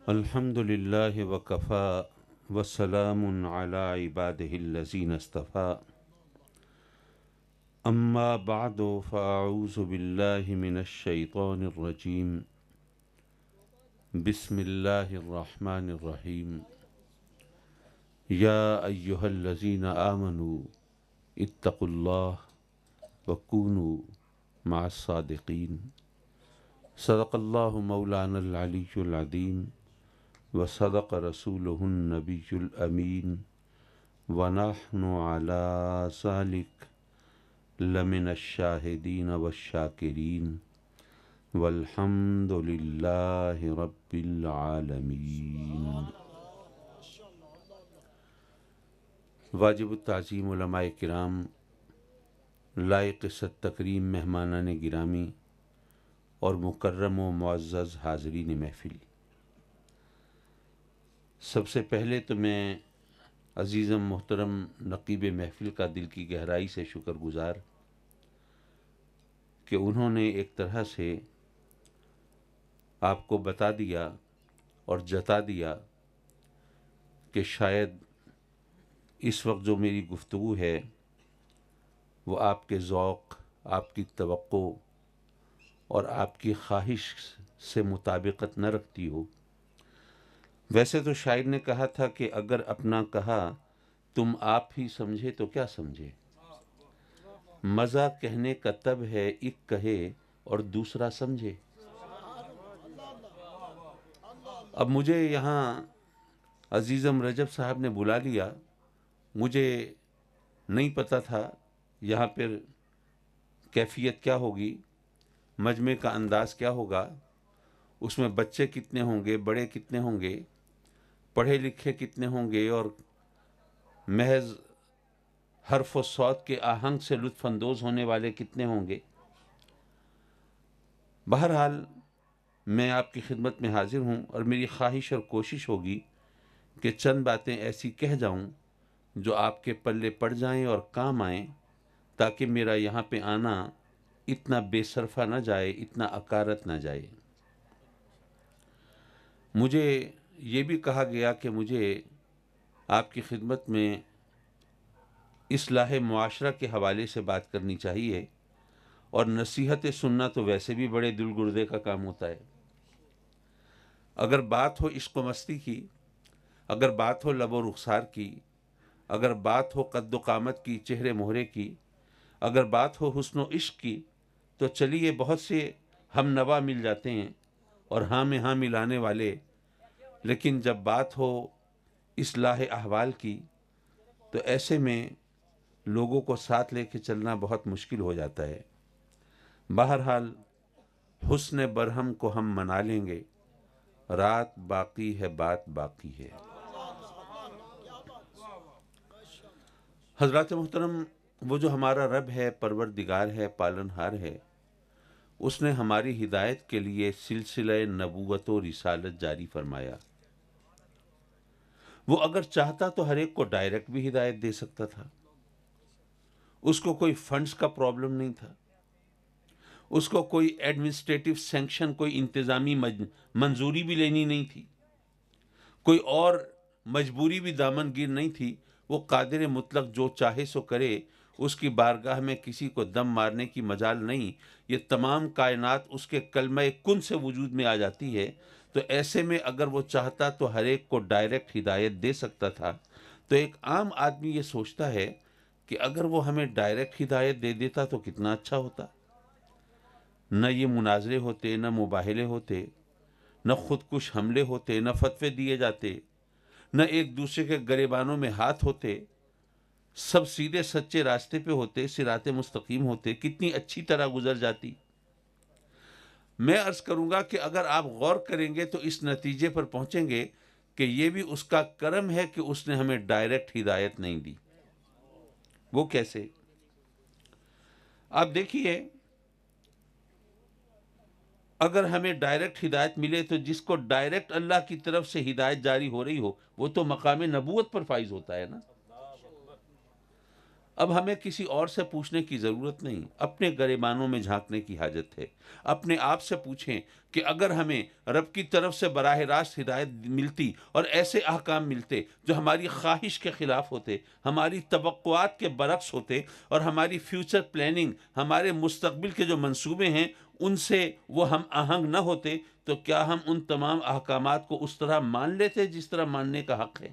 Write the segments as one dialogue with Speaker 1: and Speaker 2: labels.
Speaker 1: الحمد للہ وکفا وسلام علی عبادہ الذین اصطفیٰ اما بعد فاعوذ باللہ من الشیطان الرجیم بسم اللہ الرحمن الرحیم یا ایہا الذین آمنوا اتقوا اللہ وکونوا مع الصادقین صدق اللہ مولانا العلی العظیم وصدق رسولہ النبی الامین ونحن علی ذلک لمن الشاہدین والشاکرین والحمد للہ رب العالمین۔ واجب التعظیم علماء کرام، لائق ست تکریم مہمانان گرامی اور مکرم و معزز حاضرین محفل، سب سے پہلے تو میں عزیزم محترم نقیب محفل کا دل کی گہرائی سے شکر گزار کہ انہوں نے ایک طرح سے آپ کو بتا دیا اور جتا دیا کہ شاید اس وقت جو میری گفتگو ہے وہ آپ کے ذوق، آپ کی توقع اور آپ کی خواہش سے مطابقت نہ رکھتی ہو۔ ویسے تو شاعر نے کہا تھا کہ اگر اپنا کہا تم آپ ہی سمجھے تو کیا سمجھے، مزہ کہنے کا تب ہے ایک کہے اور دوسرا سمجھے۔ اب مجھے یہاں عزیزم رجب صاحب نے بلا لیا، مجھے نہیں پتہ تھا یہاں پر کیفیت کیا ہوگی، مجمع کا انداز کیا ہوگا، اس میں بچے کتنے ہوں گے، بڑے کتنے ہوں گے، پڑھے لکھے کتنے ہوں گے، اور محض حرف و صوت کے آہنگ سے لطف اندوز ہونے والے کتنے ہوں گے۔ بہرحال میں آپ کی خدمت میں حاضر ہوں، اور میری خواہش اور کوشش ہوگی کہ چند باتیں ایسی کہہ جاؤں جو آپ کے پلے پڑ جائیں اور کام آئیں، تاکہ میرا یہاں پہ آنا اتنا بے صرفہ نہ جائے، اتنا اکارت نہ جائے۔ مجھے یہ بھی کہا گیا کہ مجھے آپ کی خدمت میں اصلاح معاشرہ کے حوالے سے بات کرنی چاہیے، اور نصیحت سننا تو ویسے بھی بڑے دل گردے کا کام ہوتا ہے۔ اگر بات ہو عشق و مستی کی، اگر بات ہو لب و رخسار کی، اگر بات ہو قد و قامت کی، چہرے مہرے کی، اگر بات ہو حسن و عشق کی، تو چلیے بہت سے ہم نوا مل جاتے ہیں اور ہاں میں ہاں ملانے والے، لیکن جب بات ہو اصلاح احوال کی تو ایسے میں لوگوں کو ساتھ لے کے چلنا بہت مشکل ہو جاتا ہے۔ بہرحال حسن برہم کو ہم منا لیں گے، رات باقی ہے بات باقی ہے۔ حضرات محترم، وہ جو ہمارا رب ہے، پروردگار ہے، پالنہار ہے، اس نے ہماری ہدایت کے لیے سلسلہ نبوت و رسالت جاری فرمایا۔ وہ اگر چاہتا تو ہر ایک کو ڈائریکٹ بھی ہدایت دے سکتا تھا، اس کو کوئی فنڈز کا پرابلم نہیں تھا، اس کو کوئی ایڈمنسٹریٹو سینکشن، کوئی انتظامی منظوری بھی لینی نہیں تھی، کوئی اور مجبوری بھی دامن گیر نہیں تھی۔ وہ قادر مطلق جو چاہے سو کرے، اس کی بارگاہ میں کسی کو دم مارنے کی مجال نہیں۔ یہ تمام کائنات اس کے کلمہ کن سے وجود میں آ جاتی ہے، تو ایسے میں اگر وہ چاہتا تو ہر ایک کو ڈائریکٹ ہدایت دے سکتا تھا۔ تو ایک عام آدمی یہ سوچتا ہے کہ اگر وہ ہمیں ڈائریکٹ ہدایت دے دیتا تو کتنا اچھا ہوتا، نہ یہ مناظرے ہوتے، نہ مباہلے ہوتے، نہ خودکش حملے ہوتے، نہ فتوے دیے جاتے، نہ ایک دوسرے کے گریبانوں میں ہاتھ ہوتے، سب سیدھے سچے راستے پہ ہوتے، صراط مستقیم ہوتے، کتنی اچھی طرح گزر جاتی۔ میں عرض کروں گا کہ اگر آپ غور کریں گے تو اس نتیجے پر پہنچیں گے کہ یہ بھی اس کا کرم ہے کہ اس نے ہمیں ڈائریکٹ ہدایت نہیں دی۔ وہ کیسے؟ آپ دیکھیے، اگر ہمیں ڈائریکٹ ہدایت ملے تو جس کو ڈائریکٹ اللہ کی طرف سے ہدایت جاری ہو رہی ہو، وہ تو مقام نبوت پر فائز ہوتا ہے نا۔ اب ہمیں کسی اور سے پوچھنے کی ضرورت نہیں، اپنے گریبانوں میں جھانکنے کی حاجت ہے۔ اپنے آپ سے پوچھیں کہ اگر ہمیں رب کی طرف سے براہ راست ہدایت ملتی اور ایسے احکام ملتے جو ہماری خواہش کے خلاف ہوتے، ہماری توقعات کے برعکس ہوتے، اور ہماری فیوچر پلاننگ، ہمارے مستقبل کے جو منصوبے ہیں ان سے وہ ہم آہنگ نہ ہوتے، تو کیا ہم ان تمام احکامات کو اس طرح مان لیتے جس طرح ماننے کا حق ہے؟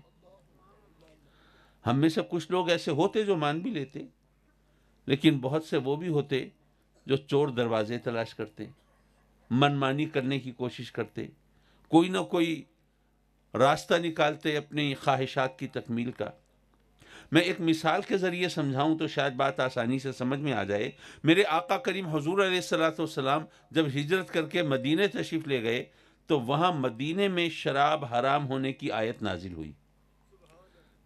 Speaker 1: ہم میں سے کچھ لوگ ایسے ہوتے جو مان بھی لیتے، لیکن بہت سے وہ بھی ہوتے جو چور دروازے تلاش کرتے، من مانی کرنے کی کوشش کرتے، کوئی نہ کوئی راستہ نکالتے اپنی خواہشات کی تکمیل کا۔ میں ایک مثال کے ذریعے سمجھاؤں تو شاید بات آسانی سے سمجھ میں آ جائے۔ میرے آقا کریم حضور علیہ الصلوۃ والسلام جب ہجرت کر کے مدینے تشریف لے گئے تو وہاں مدینے میں شراب حرام ہونے کی آیت نازل ہوئی۔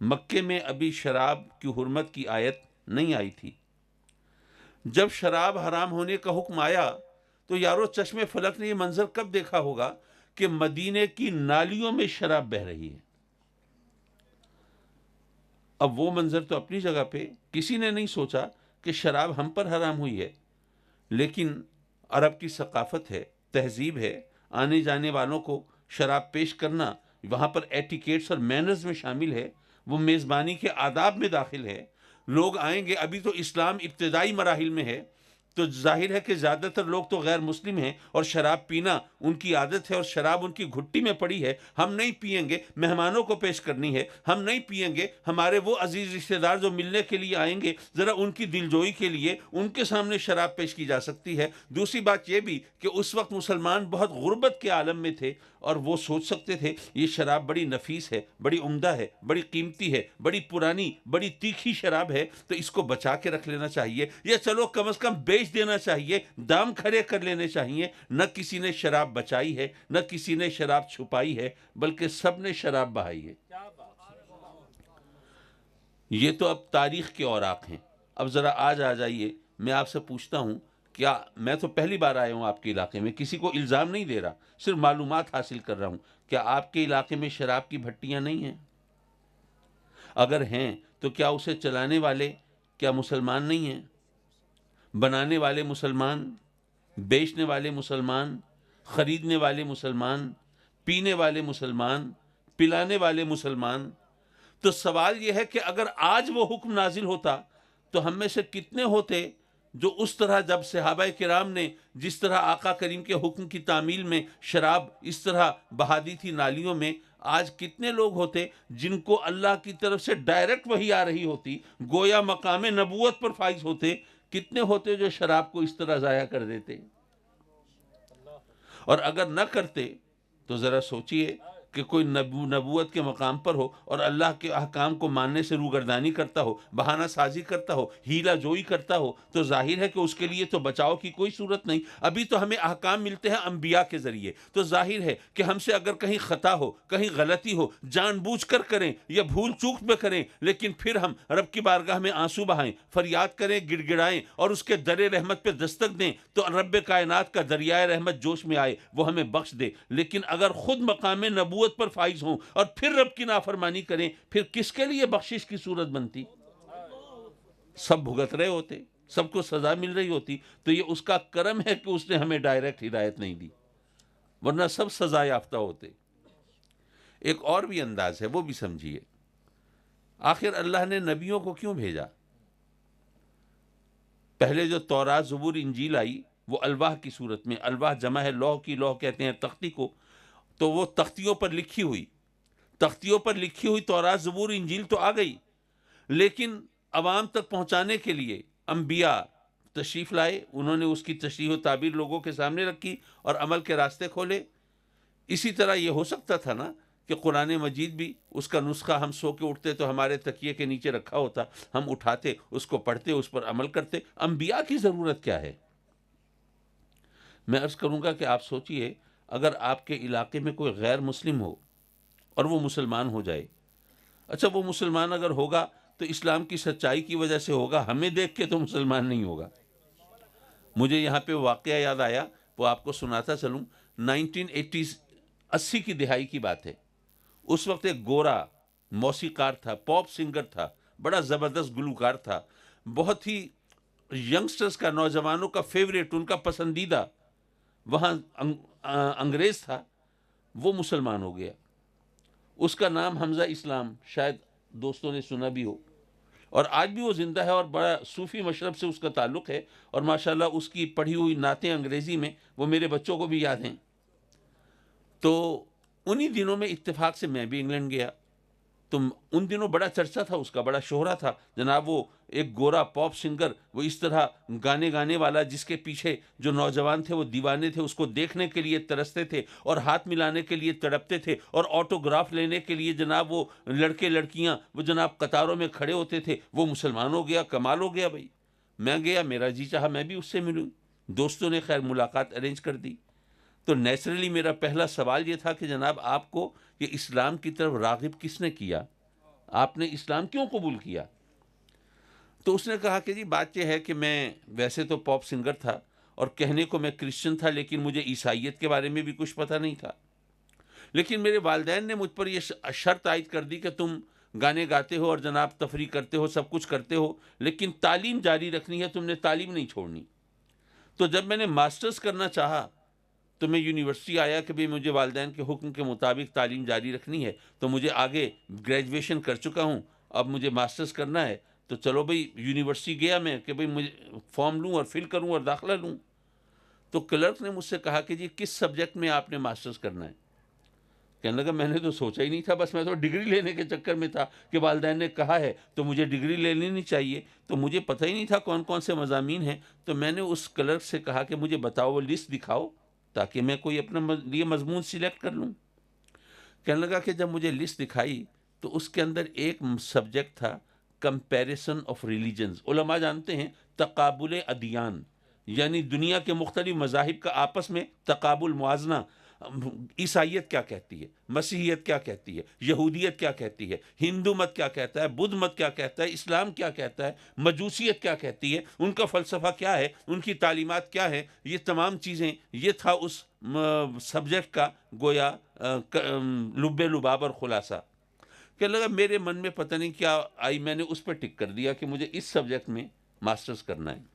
Speaker 1: مکے میں ابھی شراب کی حرمت کی آیت نہیں آئی تھی۔ جب شراب حرام ہونے کا حکم آیا تو یارو چشم فلک نے یہ منظر کب دیکھا ہوگا کہ مدینے کی نالیوں میں شراب بہہ رہی ہے۔ اب وہ منظر تو اپنی جگہ پہ، کسی نے نہیں سوچا کہ شراب ہم پر حرام ہوئی ہے، لیکن عرب کی ثقافت ہے، تہذیب ہے، آنے جانے والوں کو شراب پیش کرنا وہاں پر ایٹیکیٹس اور مینرز میں شامل ہے، وہ میزبانی کے آداب میں داخل ہے۔ لوگ آئیں گے، ابھی تو اسلام ابتدائی مراحل میں ہے، تو ظاہر ہے کہ زیادہ تر لوگ تو غیر مسلم ہیں اور شراب پینا ان کی عادت ہے اور شراب ان کی گھٹی میں پڑی ہے۔ ہم نہیں پئیں گے، مہمانوں کو پیش کرنی ہے، ہم نہیں پئیں گے، ہمارے وہ عزیز رشتہ دار جو ملنے کے لیے آئیں گے ذرا ان کی دلجوئی کے لیے ان کے سامنے شراب پیش کی جا سکتی ہے۔ دوسری بات یہ بھی کہ اس وقت مسلمان بہت غربت کے عالم میں تھے اور وہ سوچ سکتے تھے یہ شراب بڑی نفیس ہے، بڑی عمدہ ہے، بڑی قیمتی ہے، بڑی پرانی، بڑی تیکھی شراب ہے، تو اس کو بچا کے رکھ لینا چاہیے، یا چلو کم از کم بیچ دینا چاہیے، دام کھڑے کر لینے چاہیے۔ نہ کسی نے شراب بچائی ہے، نہ کسی نے شراب چھپائی ہے، بلکہ سب نے شراب بہائی ہے۔ یہ تو اب تاریخ کے اوراق ہیں۔ اب ذرا آج آ جائیے، میں آپ سے پوچھتا ہوں، کیا میں تو پہلی بار آیا ہوں آپ کے علاقے میں، کسی کو الزام نہیں دے رہا، صرف معلومات حاصل کر رہا ہوں، کیا آپ کے علاقے میں شراب کی بھٹیاں نہیں ہیں؟ اگر ہیں تو کیا اسے چلانے والے کیا مسلمان نہیں ہیں؟ بنانے والے مسلمان، بیچنے والے مسلمان، خریدنے والے مسلمان، پینے والے مسلمان، پلانے والے مسلمان۔ تو سوال یہ ہے کہ اگر آج وہ حکم نازل ہوتا تو ہم میں سے کتنے ہوتے جو اس طرح، جب صحابہ کرام نے جس طرح آقا کریم کے حکم کی تعمیل میں شراب اس طرح بہا دی تھی نالیوں میں، آج کتنے لوگ ہوتے جن کو اللہ کی طرف سے ڈائریکٹ وحی آ رہی ہوتی، گویا مقام نبوت پر فائز ہوتے، کتنے ہوتے جو شراب کو اس طرح ضائع کر دیتے؟ اور اگر نہ کرتے تو ذرا سوچئے کہ کوئی نبوت کے مقام پر ہو اور اللہ کے احکام کو ماننے سے روگردانی کرتا ہو، بہانہ سازی کرتا ہو، ہیلا جوئی کرتا ہو، تو ظاہر ہے کہ اس کے لیے تو بچاؤ کی کوئی صورت نہیں۔ ابھی تو ہمیں احکام ملتے ہیں انبیاء کے ذریعے، تو ظاہر ہے کہ ہم سے اگر کہیں خطا ہو، کہیں غلطی ہو، جان بوجھ کر کریں یا بھول چوک میں کریں، لیکن پھر ہم رب کی بارگاہ میں آنسو بہائیں، فریاد کریں، گڑ گڑائیں اور اس کے در رحمت پہ دستک دیں، تو رب کائنات کا دریائے رحمت جوش میں آئے، وہ ہمیں بخش دے۔ لیکن اگر خود مقام نبوت پر فائز ہوں اور پھر رب کی نافرمانی کریں، پھر کس کے لیے بخشش کی صورت بنتی؟ سب بھگت رہے ہوتے، سب کو سزا مل رہی ہوتی، تو یہ اس کا کرم ہے کہ اس نے ہمیں ڈائریکٹ ہدایت نہیں دی، ورنہ سب سزا یافتہ ہوتے۔ ایک اور بھی انداز ہے، وہ بھی سمجھیے۔ آخر اللہ نے نبیوں کو کیوں بھیجا؟ پہلے جو تورات، زبور، انجیل آئی وہ الواح کی صورت میں، الواح جمع ہے لوح کی، لوح کہتے ہیں تختی کو، تو وہ تختیوں پر لکھی ہوئی، تختیوں پر لکھی ہوئی تورات، زبور، انجیل تو آ گئی، لیکن عوام تک پہنچانے کے لیے انبیاء تشریف لائے، انہوں نے اس کی تشریح و تعبیر لوگوں کے سامنے رکھی اور عمل کے راستے کھولے۔ اسی طرح یہ ہو سکتا تھا نا کہ قرآن مجید بھی اس کا نسخہ ہم سو کے اٹھتے تو ہمارے تکیے کے نیچے رکھا ہوتا، ہم اٹھاتے، اس کو پڑھتے، اس پر عمل کرتے۔ انبیاء کی ضرورت کیا ہے؟ میں عرض کروں گا کہ آپ سوچئے، اگر آپ کے علاقے میں کوئی غیر مسلم ہو اور وہ مسلمان ہو جائے، اچھا وہ مسلمان اگر ہوگا تو اسلام کی سچائی کی وجہ سے ہوگا، ہمیں دیکھ کے تو مسلمان نہیں ہوگا۔ مجھے یہاں پہ واقعہ یاد آیا، وہ آپ کو سناتا چلوں۔ 1980 کی دہائی کی بات ہے۔ اس وقت ایک گورا موسیقار تھا، پاپ سنگر تھا، بڑا زبردست گلوکار تھا، بہت ہی ینگسٹرز کا، نوجوانوں کا فیوریٹ، ان کا پسندیدہ وہاں انگریز تھا، وہ مسلمان ہو گیا. اس کا نام حمزہ اسلام، شاید دوستوں نے سنا بھی ہو، اور آج بھی وہ زندہ ہے اور بڑا صوفی مشرب سے اس کا تعلق ہے، اور ماشاءاللہ اس کی پڑھی ہوئی نعتیں انگریزی میں وہ میرے بچوں کو بھی یاد ہیں. تو انہی دنوں میں اتفاق سے میں بھی انگلینڈ گیا. تو ان دنوں بڑا چرچا تھا، اس کا بڑا شہرہ تھا جناب. وہ ایک گورا پاپ سنگر، وہ اس طرح گانے والا، جس کے پیچھے جو نوجوان تھے وہ دیوانے تھے، اس کو دیکھنے کے لیے ترستے تھے اور ہاتھ ملانے کے لیے تڑپتے تھے، اور آٹوگراف لینے کے لیے جناب وہ لڑکے لڑکیاں وہ جناب قطاروں میں کھڑے ہوتے تھے. وہ مسلمان ہو گیا. کمال ہو گیا بھائی. میں گیا، میرا جی چاہا میں بھی اس سے ملوں. دوستوں نے خیر ملاقات ارینج کر دی. تو نیچرلی میرا پہلا سوال یہ تھا کہ جناب آپ کو یہ اسلام کی طرف راغب کس نے کیا؟ آپ نے اسلام کیوں قبول کیا؟ تو اس نے کہا کہ جی بات یہ ہے کہ میں ویسے تو پاپ سنگر تھا اور کہنے کو میں کرسچن تھا، لیکن مجھے عیسائیت کے بارے میں بھی کچھ پتہ نہیں تھا. لیکن میرے والدین نے مجھ پر یہ شرط عائد کر دی کہ تم گانے گاتے ہو اور جناب تفریح کرتے ہو، سب کچھ کرتے ہو، لیکن تعلیم جاری رکھنی ہے، تم نے تعلیم نہیں چھوڑنی. تو جب میں نے ماسٹرز کرنا چاہا تو میں یونیورسٹی آیا کہ بھئی مجھے والدین کے حکم کے مطابق تعلیم جاری رکھنی ہے. تو مجھے آگے گریجویشن کر چکا ہوں، اب مجھے ماسٹرز کرنا ہے. تو چلو بھئی یونیورسٹی گیا میں کہ بھئی مجھے فارم لوں اور فل کروں اور داخلہ لوں. تو کلرک نے مجھ سے کہا کہ جی کس سبجیکٹ میں آپ نے ماسٹرز کرنا ہے؟ کہنے لگا میں نے تو سوچا ہی نہیں تھا، بس میں تو ڈگری لینے کے چکر میں تھا کہ والدین نے کہا ہے تو مجھے ڈگری لے لینی چاہیے. تو مجھے پتہ ہی نہیں تھا کون کون سے مضامین ہیں. تو میں نے اس کلرک سے کہا کہ مجھے بتاؤ، وہ لسٹ دکھاؤ تاکہ میں کوئی اپنا لیے مضمون سلیکٹ کر لوں. کہنے لگا کہ جب مجھے لسٹ دکھائی تو اس کے اندر ایک سبجیکٹ تھا کمپیریزن آف ریلیجنز. علماء جانتے ہیں تقابل ادیان، یعنی دنیا کے مختلف مذاہب کا آپس میں تقابل، موازنہ. عیسائیت کیا کہتی ہے، مسیحیت کیا کہتی ہے، یہودیت کیا کہتی ہے، ہندو مت کیا کہتا ہے، بدھ مت کیا کہتا ہے، اسلام کیا کہتا ہے، مجوسیت کیا کہتی ہے، ان کا فلسفہ کیا ہے، ان کی تعلیمات کیا ہے. یہ تمام چیزیں، یہ تھا اس سبجیکٹ کا گویا لب لباب اور خلاصہ. کہ لگا میرے من میں پتہ نہیں کیا آئی، میں نے اس پہ ٹک کر دیا کہ مجھے اس سبجیکٹ میں ماسٹرز کرنا ہے.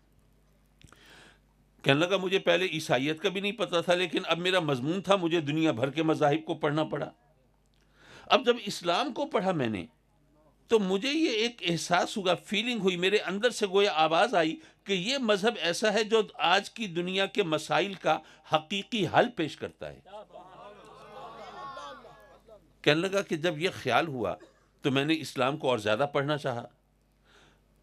Speaker 1: کہنے لگا مجھے پہلے عیسائیت کا بھی نہیں پتا تھا، لیکن اب میرا مضمون تھا، مجھے دنیا بھر کے مذاہب کو پڑھنا پڑا. اب جب اسلام کو پڑھا میں نے تو مجھے یہ ایک احساس ہوا، فیلنگ ہوئی، میرے اندر سے گویا آواز آئی کہ یہ مذہب ایسا ہے جو آج کی دنیا کے مسائل کا حقیقی حل پیش کرتا ہے. کہنے لگا کہ جب یہ خیال ہوا تو میں نے اسلام کو اور زیادہ پڑھنا چاہا.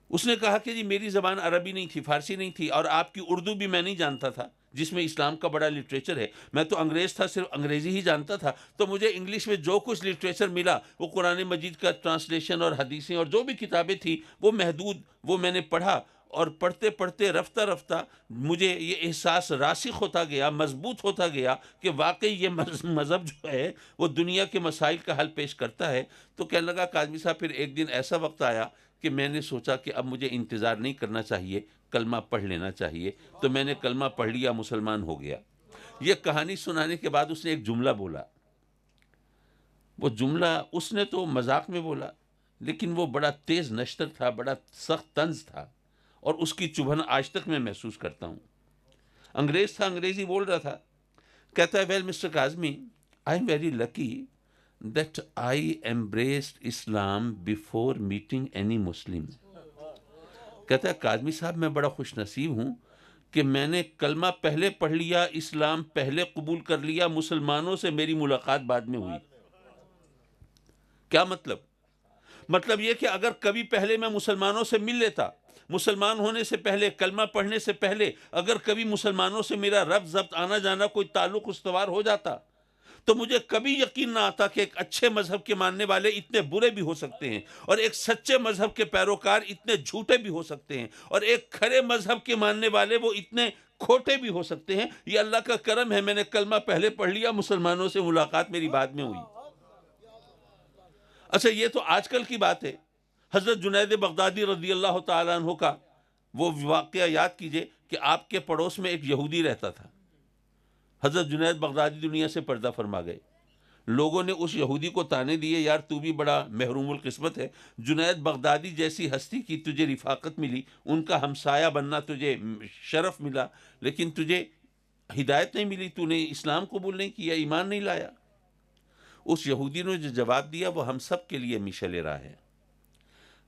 Speaker 1: اس نے کہا کہ جی میری زبان عربی نہیں تھی، فارسی نہیں تھی، اور آپ کی اردو بھی میں نہیں جانتا تھا جس میں اسلام کا بڑا لٹریچر ہے. میں تو انگریز تھا، صرف انگریزی ہی جانتا تھا. تو مجھے انگلش میں جو کچھ لٹریچر ملا وہ قرآن مجید کا ٹرانسلیشن اور حدیثیں اور جو بھی کتابیں تھیں وہ محدود، وہ میں نے پڑھا. اور پڑھتے پڑھتے رفتہ رفتہ مجھے یہ احساس راسخ ہوتا گیا، مضبوط ہوتا گیا کہ واقعی یہ مذہب جو ہے وہ دنیا کے مسائل کا حل پیش کرتا ہے. تو کہنے لگا کاظمی صاحب پھر ایک دن ایسا وقت آیا کہ میں نے سوچا کہ اب مجھے انتظار نہیں کرنا چاہیے، کلمہ پڑھ لینا چاہیے. تو میں نے کلمہ پڑھ لیا، مسلمان ہو گیا. یہ کہانی سنانے کے بعد اس نے ایک جملہ بولا. وہ جملہ اس نے تو مذاق میں بولا، لیکن وہ بڑا تیز نشتر تھا، بڑا سخت طنز تھا، اور اس کی چبھن آج تک میں محسوس کرتا ہوں. انگریز تھا، انگریزی بول رہا تھا. کہتا ہے well mister Kazmi, I am very lucky that I embraced Islam before meeting any Muslim. کہتا ہے کاظمی صاحب میں بڑا خوش نصیب ہوں کہ میں نے کلمہ پہلے پڑھ لیا، اسلام پہلے قبول کر لیا، مسلمانوں سے میری ملاقات بعد میں ہوئی. کیا مطلب؟ مطلب یہ کہ اگر کبھی پہلے میں مسلمانوں سے مل لیتا، مسلمان ہونے سے پہلے، کلمہ پڑھنے سے پہلے اگر کبھی مسلمانوں سے میرا ربط ضبط، آنا جانا، کوئی تعلق استوار ہو جاتا، تو مجھے کبھی یقین نہ آتا کہ ایک اچھے مذہب کے ماننے والے اتنے برے بھی ہو سکتے ہیں، اور ایک سچے مذہب کے پیروکار اتنے جھوٹے بھی ہو سکتے ہیں، اور ایک کھرے مذہب کے ماننے والے وہ اتنے کھوٹے بھی ہو سکتے ہیں. یہ اللہ کا کرم ہے، میں نے کلمہ پہلے پڑھ لیا، مسلمانوں سے ملاقات میری بعد میں ہوئی. اچھا یہ تو آج کل کی بات ہے. حضرت جنید بغدادی رضی اللہ تعالیٰ عنہ کا وہ واقعہ یاد کیجئے کہ آپ کے پڑوس میں ایک یہودی رہتا تھا. حضرت جنید بغدادی دنیا سے پردہ فرما گئے. لوگوں نے اس یہودی کو تانے دیے، یار تو بھی بڑا محروم القسمت ہے، جنید بغدادی جیسی ہستی کی تجھے رفاقت ملی، ان کا ہمسایہ بننا تجھے شرف ملا، لیکن تجھے ہدایت نہیں ملی، تو نے اسلام قبول نہیں کیا، ایمان نہیں لایا۔ اس یہودی نے جو جواب دیا وہ ہم سب کے لیے مشعل راہ ہے۔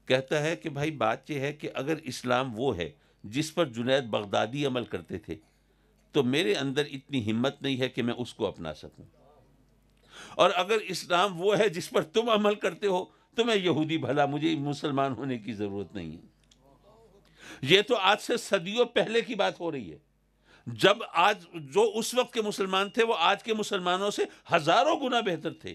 Speaker 1: کہتا ہے کہ بھائی بات یہ ہے کہ اگر اسلام وہ ہے جس پر جنید بغدادی عمل کرتے تھے تو میرے اندر اتنی ہمت نہیں ہے کہ میں اس کو اپنا سکوں، اور اگر اسلام وہ ہے جس پر تم عمل کرتے ہو تو میں یہودی بھلا، مجھے مسلمان ہونے کی ضرورت نہیں ہے۔ یہ تو آج سے صدیوں پہلے کی بات ہو رہی ہے، جب آج جو اس وقت کے مسلمان تھے وہ آج کے مسلمانوں سے ہزاروں گنا بہتر تھے۔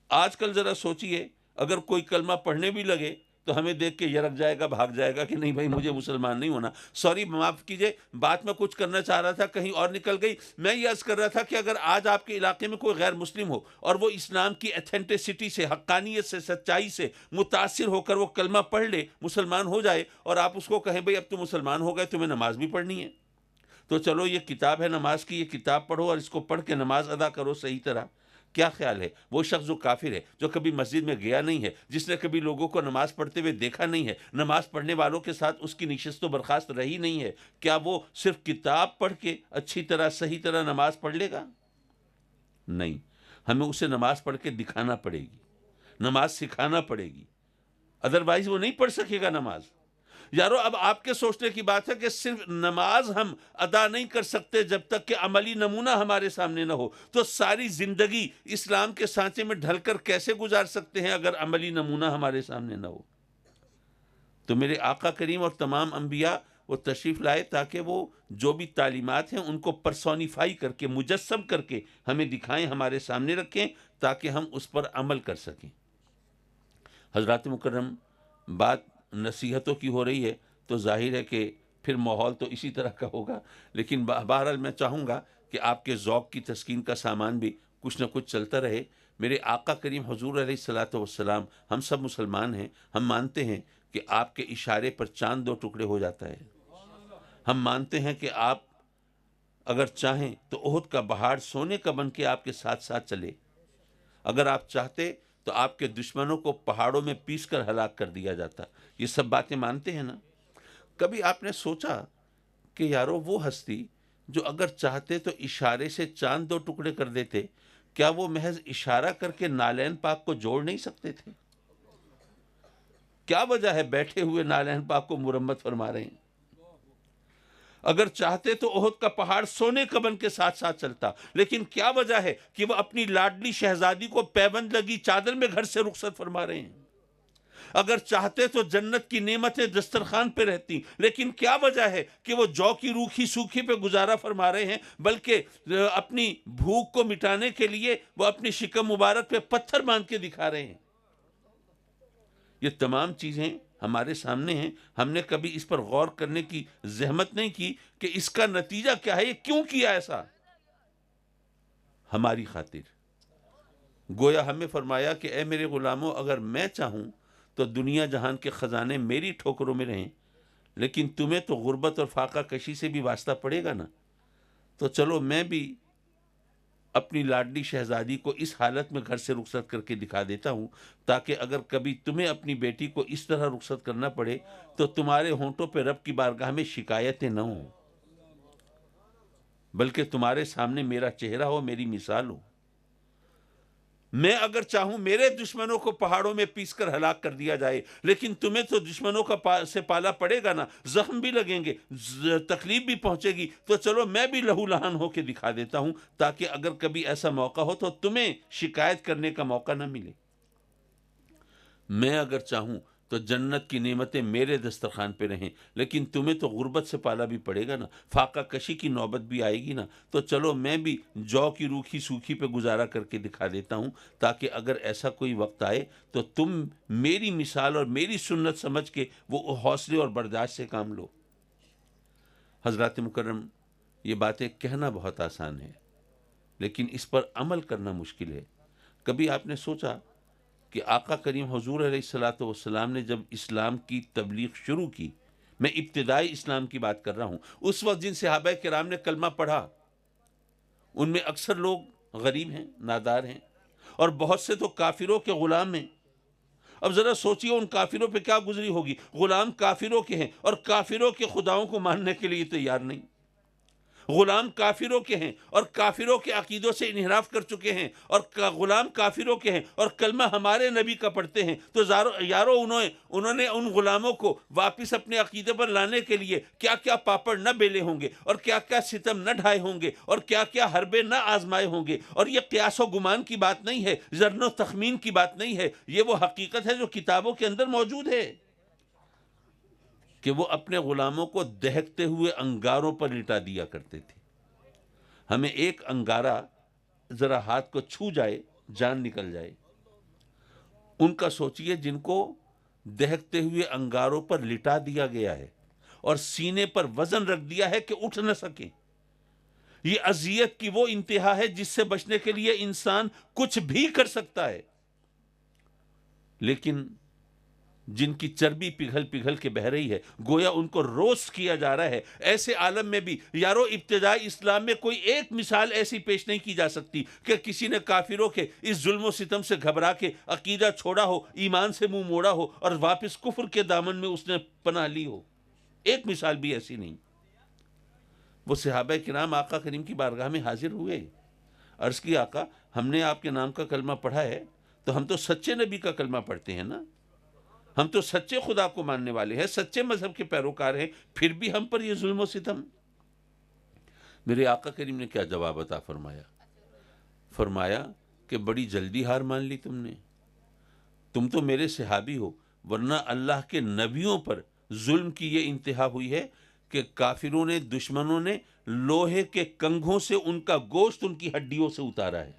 Speaker 1: آج کل ذرا سوچئے، اگر کوئی کلمہ پڑھنے بھی لگے تو ہمیں دیکھ کے یرک جائے گا، بھاگ جائے گا کہ نہیں بھائی مجھے مسلمان نہیں ہونا۔ سوری، معاف کیجئے، بات میں کچھ کرنا چاہ رہا تھا، کہیں اور نکل گئی۔ میں یہ عرض کر رہا تھا کہ اگر آج آپ کے علاقے میں کوئی غیر مسلم ہو اور وہ اسلام کی ایتھینٹسٹی سے، حقانیت سے، سچائی سے متاثر ہو کر وہ کلمہ پڑھ لے، مسلمان ہو جائے، اور آپ اس کو کہیں بھئی اب تو مسلمان ہو گئے، تمہیں نماز بھی پڑھنی ہے، تو چلو یہ کتاب ہے نماز کی، یہ کتاب پڑھو اور اس کو پڑھ کے نماز ادا کرو صحیح طرح۔ کیا خیال ہے وہ شخص جو کافر ہے، جو کبھی مسجد میں گیا نہیں ہے، جس نے کبھی لوگوں کو نماز پڑھتے ہوئے دیکھا نہیں ہے، نماز پڑھنے والوں کے ساتھ اس کی نشست و برخاست رہی نہیں ہے، کیا وہ صرف کتاب پڑھ کے اچھی طرح صحیح طرح نماز پڑھ لے گا؟ نہیں، ہمیں اسے نماز پڑھ کے دکھانا پڑے گی، نماز سکھانا پڑے گی، ادروائز وہ نہیں پڑھ سکے گا نماز۔ یارو اب آپ کے سوچنے کی بات ہے کہ صرف نماز ہم ادا نہیں کر سکتے جب تک کہ عملی نمونہ ہمارے سامنے نہ ہو، تو ساری زندگی اسلام کے سانچے میں ڈھل کر کیسے گزار سکتے ہیں اگر عملی نمونہ ہمارے سامنے نہ ہو؟ تو میرے آقا کریم اور تمام انبیاء وہ تشریف لائے تاکہ وہ جو بھی تعلیمات ہیں ان کو پرسونیفائی کر کے، مجسم کر کے ہمیں دکھائیں، ہمارے سامنے رکھیں، تاکہ ہم اس پر عمل کر سکیں۔ حضرات مکرم، بات نصیحتوں کی ہو رہی ہے تو ظاہر ہے کہ پھر ماحول تو اسی طرح کا ہوگا، لیکن بہرحال میں چاہوں گا کہ آپ کے ذوق کی تسکین کا سامان بھی کچھ نہ کچھ چلتا رہے۔ میرے آقا کریم حضور علیہ الصلاۃ والسلام، ہم سب مسلمان ہیں، ہم مانتے ہیں کہ آپ کے اشارے پر چاند 2 ٹکڑے ہو جاتا ہے، ہم مانتے ہیں کہ آپ اگر چاہیں تو احد کا پہاڑ سونے کا بن کے آپ کے ساتھ ساتھ چلے، اگر آپ چاہتے تو آپ کے دشمنوں کو پہاڑوں میں پیس کر ہلاک کر دیا جاتا۔ یہ سب باتیں مانتے ہیں نا؟ کبھی آپ نے سوچا کہ یارو وہ ہستی جو اگر چاہتے تو اشارے سے چاند 2 ٹکڑے کر دیتے، کیا وہ محض اشارہ کر کے نالین پاک کو جوڑ نہیں سکتے تھے؟ کیا وجہ ہے بیٹھے ہوئے نالین پاک کو مرمت فرما رہے ہیں؟ اگر چاہتے تو احد کا پہاڑ سونے کا بن کے ساتھ ساتھ چلتا، لیکن کیا وجہ ہے کہ وہ اپنی لاڈلی شہزادی کو پیوند لگی چادر میں گھر سے رخصت فرما رہے ہیں؟ اگر چاہتے تو جنت کی نعمتیں دسترخوان پہ رہتی، لیکن کیا وجہ ہے کہ وہ جو کی روکھی سوکھی پہ گزارا فرما رہے ہیں، بلکہ اپنی بھوک کو مٹانے کے لیے وہ اپنی شکم مبارک پہ پتھر باندھ کے دکھا رہے ہیں۔ یہ تمام چیزیں ہمارے سامنے ہیں، ہم نے کبھی اس پر غور کرنے کی زحمت نہیں کی کہ اس کا نتیجہ کیا ہے، یہ کیوں کیا ایسا؟ ہماری خاطر گویا ہمیں فرمایا کہ اے میرے غلاموں، اگر میں چاہوں تو دنیا جہان کے خزانے میری ٹھوکروں میں رہیں، لیکن تمہیں تو غربت اور فاقہ کشی سے بھی واسطہ پڑے گا نا، تو چلو میں بھی اپنی لاڈلی شہزادی کو اس حالت میں گھر سے رخصت کر کے دکھا دیتا ہوں، تاکہ اگر کبھی تمہیں اپنی بیٹی کو اس طرح رخصت کرنا پڑے تو تمہارے ہونٹوں پہ رب کی بارگاہ میں شکایتیں نہ ہوں، بلکہ تمہارے سامنے میرا چہرہ ہو، میری مثال ہو۔ میں اگر چاہوں میرے دشمنوں کو پہاڑوں میں پیس کر ہلاک کر دیا جائے، لیکن تمہیں تو دشمنوں کا سے پالا پڑے گا نا، زخم بھی لگیں گے، تکلیف بھی پہنچے گی، تو چلو میں بھی لہو لہان ہو کے دکھا دیتا ہوں، تاکہ اگر کبھی ایسا موقع ہو تو تمہیں شکایت کرنے کا موقع نہ ملے۔ میں اگر چاہوں تو جنت کی نعمتیں میرے دسترخوان پہ رہیں، لیکن تمہیں تو غربت سے پالا بھی پڑے گا نا، فاقہ کشی کی نوبت بھی آئے گی نا، تو چلو میں بھی جو کی روکھی سوکھی پہ گزارا کر کے دکھا دیتا ہوں، تاکہ اگر ایسا کوئی وقت آئے تو تم میری مثال اور میری سنت سمجھ کے وہ حوصلے اور برداشت سے کام لو۔ حضرات مکرم، یہ باتیں کہنا بہت آسان ہے، لیکن اس پر عمل کرنا مشکل ہے۔ کبھی آپ نے سوچا کہ آقا کریم حضور علیہ الصلاۃ والسلام نے جب اسلام کی تبلیغ شروع کی، میں ابتدائی اسلام کی بات کر رہا ہوں، اس وقت جن صحابہ کرام نے کلمہ پڑھا ان میں اکثر لوگ غریب ہیں، نادار ہیں، اور بہت سے تو کافروں کے غلام ہیں۔ اب ذرا سوچئے ان کافروں پہ کیا گزری ہوگی، غلام کافروں کے ہیں اور کافروں کے خداؤں کو ماننے کے لیے تیار نہیں، غلام کافروں کے ہیں اور کافروں کے عقیدوں سے انحراف کر چکے ہیں، اور غلام کافروں کے ہیں اور کلمہ ہمارے نبی کا پڑھتے ہیں۔ تو یارو انہوں نے ان غلاموں کو واپس اپنے عقیدے پر لانے کے لیے کیا کیا پاپڑ نہ بیلے ہوں گے، اور کیا کیا ستم نہ ڈھائے ہوں گے، اور کیا کیا حربے نہ آزمائے ہوں گے۔ اور یہ قیاس و گمان کی بات نہیں ہے، ظن و تخمین کی بات نہیں ہے، یہ وہ حقیقت ہے جو کتابوں کے اندر موجود ہے کہ وہ اپنے غلاموں کو دہکتے ہوئے انگاروں پر لٹا دیا کرتے تھے۔ ہمیں ایک انگارہ ذرا ہاتھ کو چھو جائے جان نکل جائے، ان کا سوچئے جن کو دہکتے ہوئے انگاروں پر لٹا دیا گیا ہے اور سینے پر وزن رکھ دیا ہے کہ اٹھ نہ سکیں۔ یہ اذیت کی وہ انتہا ہے جس سے بچنے کے لیے انسان کچھ بھی کر سکتا ہے، لیکن جن کی چربی پگھل پگھل کے بہہ رہی ہے، گویا ان کو روسٹ کیا جا رہا ہے۔ ایسے عالم میں بھی یارو ابتدائی اسلام میں کوئی ایک مثال ایسی پیش نہیں کی جا سکتی کہ کسی نے کافروں کے اس ظلم و ستم سے گھبرا کے عقیدہ چھوڑا ہو، ایمان سے منہ موڑا ہو اور واپس کفر کے دامن میں اس نے پناہ لی ہو۔ ایک مثال بھی ایسی نہیں۔ وہ صحابہ کرام آقا کریم کی بارگاہ میں حاضر ہوئے، عرض کی آقا ہم نے آپ کے نام کا کلمہ پڑھا ہے تو ہم تو سچے نبی کا کلمہ پڑھتے ہیں نا، ہم تو سچے خدا کو ماننے والے ہیں، سچے مذہب کے پیروکار ہیں، پھر بھی ہم پر یہ ظلم و ستم۔ میرے آقا کریم نے کیا جواب عطا فرمایا؟ فرمایا کہ بڑی جلدی ہار مان لی تم نے، تم تو میرے صحابی ہو، ورنہ اللہ کے نبیوں پر ظلم کی یہ انتہا ہوئی ہے کہ کافروں نے، دشمنوں نے لوہے کے کنگھوں سے ان کا گوشت ان کی ہڈیوں سے اتارا ہے،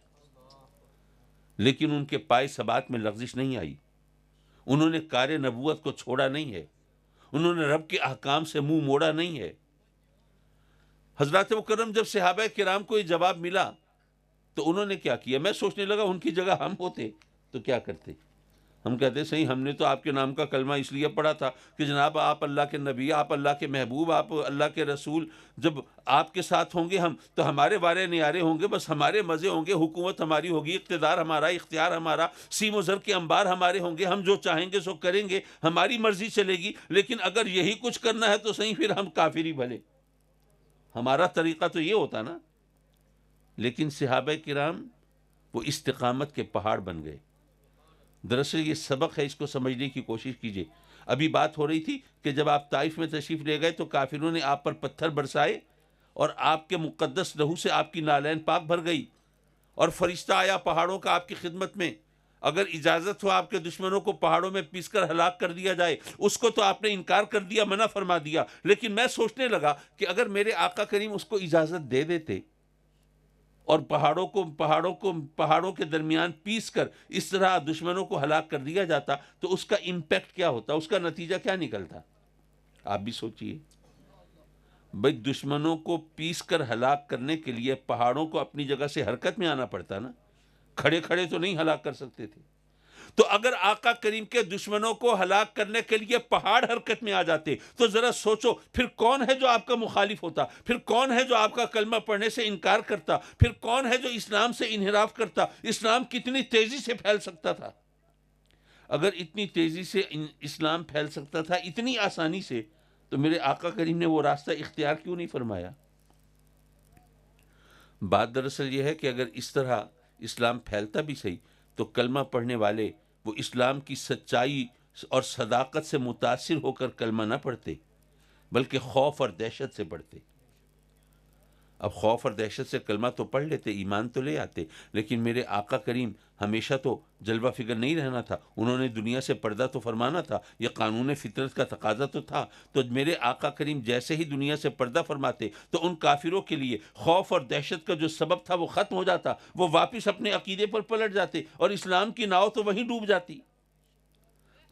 Speaker 1: لیکن ان کے پائے ثبات میں لغزش نہیں آئی، انہوں نے کار نبوت کو چھوڑا نہیں ہے، انہوں نے رب کے احکام سے منہ موڑا نہیں ہے۔ حضرات مکرم جب صحابہ کرام کو یہ جواب ملا تو انہوں نے کیا کیا؟ میں سوچنے لگا ان کی جگہ ہم ہوتے تو کیا کرتے؟ ہم کہتے صحیح ہم نے تو آپ کے نام کا کلمہ اس لیے پڑھا تھا کہ جناب آپ اللہ کے نبی، آپ اللہ کے محبوب، آپ اللہ کے رسول، جب آپ کے ساتھ ہوں گے ہم تو ہمارے وارے نیارے ہوں گے، بس ہمارے مزے ہوں گے، حکومت ہماری ہوگی، اقتدار ہمارا، اختیار ہمارا، سیم و زر کے انبار ہمارے ہوں گے، ہم جو چاہیں گے سو کریں گے، ہماری مرضی چلے گی۔ لیکن اگر یہی کچھ کرنا ہے تو صحیح پھر ہم کافر ہی بھلے، ہمارا طریقہ تو یہ ہوتا نا۔ لیکن صحابہ کرام وہ استقامت کے پہاڑ بن گئے۔ دراصل یہ سبق ہے، اس کو سمجھنے کی کوشش کیجئے۔ ابھی بات ہو رہی تھی کہ جب آپ طائف میں تشریف لے گئے تو کافروں نے آپ پر پتھر برسائے اور آپ کے مقدس لہو سے آپ کی نالین پاک بھر گئی، اور فرشتہ آیا پہاڑوں کا آپ کی خدمت میں۔ اگر اجازت ہو آپ کے دشمنوں کو پہاڑوں میں پیس کر ہلاک کر دیا جائے، اس کو تو آپ نے انکار کر دیا، منع فرما دیا۔ لیکن میں سوچنے لگا کہ اگر میرے آقا کریم اس کو اجازت دے دیتے اور پہاڑوں کے درمیان پیس کر اس طرح دشمنوں کو ہلاک کر دیا جاتا تو اس کا امپیکٹ کیا ہوتا، اس کا نتیجہ کیا نکلتا؟ آپ بھی سوچئے۔ بھئی دشمنوں کو پیس کر ہلاک کرنے کے لیے پہاڑوں کو اپنی جگہ سے حرکت میں آنا پڑتا نا، کھڑے کھڑے تو نہیں ہلاک کر سکتے تھے۔ تو اگر آقا کریم کے دشمنوں کو ہلاک کرنے کے لیے پہاڑ حرکت میں آ جاتے تو ذرا سوچو پھر کون ہے جو آپ کا مخالف ہوتا، پھر کون ہے جو آپ کا کلمہ پڑھنے سے انکار کرتا، پھر کون ہے جو اسلام سے انحراف کرتا؟ اسلام کتنی تیزی سے پھیل سکتا تھا؟ اگر اتنی تیزی سے اسلام پھیل سکتا تھا، اتنی آسانی سے، تو میرے آقا کریم نے وہ راستہ اختیار کیوں نہیں فرمایا؟ بات دراصل یہ ہے کہ اگر اس طرح اسلام پھیلتا بھی صحیح تو کلمہ پڑھنے والے وہ اسلام کی سچائی اور صداقت سے متاثر ہو کر کلمہ نہ پڑھتے، بلکہ خوف اور دہشت سے پڑھتے۔ اب خوف اور دہشت سے کلمہ تو پڑھ لیتے، ایمان تو لے آتے، لیکن میرے آقا کریم ہمیشہ تو جلوہ فگر نہیں رہنا تھا، انہوں نے دنیا سے پردہ تو فرمانا تھا، یہ قانون فطرت کا تقاضا تو تھا۔ تو میرے آقا کریم جیسے ہی دنیا سے پردہ فرماتے تو ان کافروں کے لیے خوف اور دہشت کا جو سبب تھا وہ ختم ہو جاتا، وہ واپس اپنے عقیدے پر پلٹ جاتے اور اسلام کی ناؤ تو وہیں ڈوب جاتی۔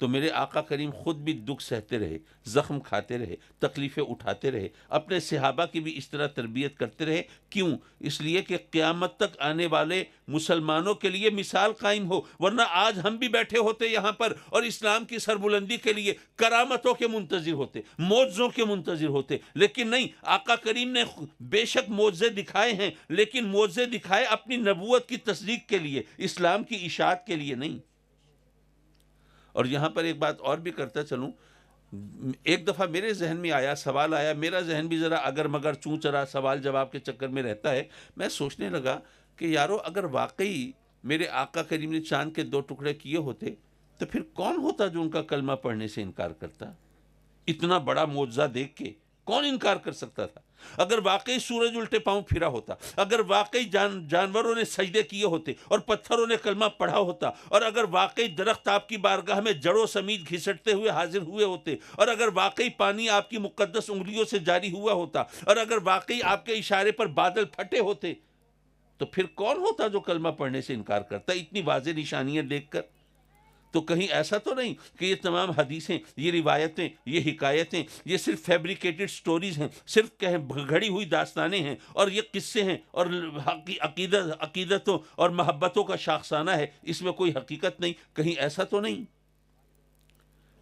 Speaker 1: تو میرے آقا کریم خود بھی دکھ سہتے رہے، زخم کھاتے رہے، تکلیفیں اٹھاتے رہے، اپنے صحابہ کی بھی اس طرح تربیت کرتے رہے۔ کیوں؟ اس لیے کہ قیامت تک آنے والے مسلمانوں کے لیے مثال قائم ہو، ورنہ آج ہم بھی بیٹھے ہوتے یہاں پر اور اسلام کی سربلندی کے لیے کرامتوں کے منتظر ہوتے، معجزوں کے منتظر ہوتے، لیکن نہیں، آقا کریم نے بے شک معجزے دکھائے ہیں، لیکن معجزے دکھائے اپنی نبوت کی تصدیق کے لیے، اسلام کی اشاعت کے لیے نہیں۔ اور یہاں پر ایک بات اور بھی کرتا چلوں، ایک دفعہ میرے ذہن میں آیا، سوال آیا، میرا ذہن بھی ذرا اگر مگر چوں چرا سوال جواب کے چکر میں رہتا ہے، میں سوچنے لگا کہ یارو اگر واقعی میرے آقا کریم نے چاند کے 2 ٹکڑے کیے ہوتے تو پھر کون ہوتا جو ان کا کلمہ پڑھنے سے انکار کرتا؟ اتنا بڑا معجزہ دیکھ کے کون انکار کر سکتا تھا؟ اگر واقعی سورج الٹے پاؤں پھرا ہوتا، اگر واقعی جانوروں نے سجدے کیے ہوتے اور پتھروں نے کلمہ پڑھا ہوتا، اور اگر واقعی درخت آپ کی بارگاہ میں جڑوں سمیت گھسٹتے ہوئے حاضر ہوئے ہوتے، اور اگر واقعی پانی آپ کی مقدس انگلیوں سے جاری ہوا ہوتا، اور اگر واقعی آپ کے اشارے پر بادل پھٹے ہوتے، تو پھر کون ہوتا جو کلمہ پڑھنے سے انکار کرتا اتنی واضح نشانیاں دیکھ کر؟ تو کہیں ایسا تو نہیں کہ یہ تمام حدیثیں، یہ روایتیں، یہ حکایتیں، یہ صرف فیبریکیٹڈ سٹوریز ہیں، صرف گھڑی ہوئی داستانیں ہیں، اور یہ قصے ہیں اور عقیدتوں اور محبتوں کا شاخسانہ ہے، اس میں کوئی حقیقت نہیں؟ کہیں ایسا تو نہیں؟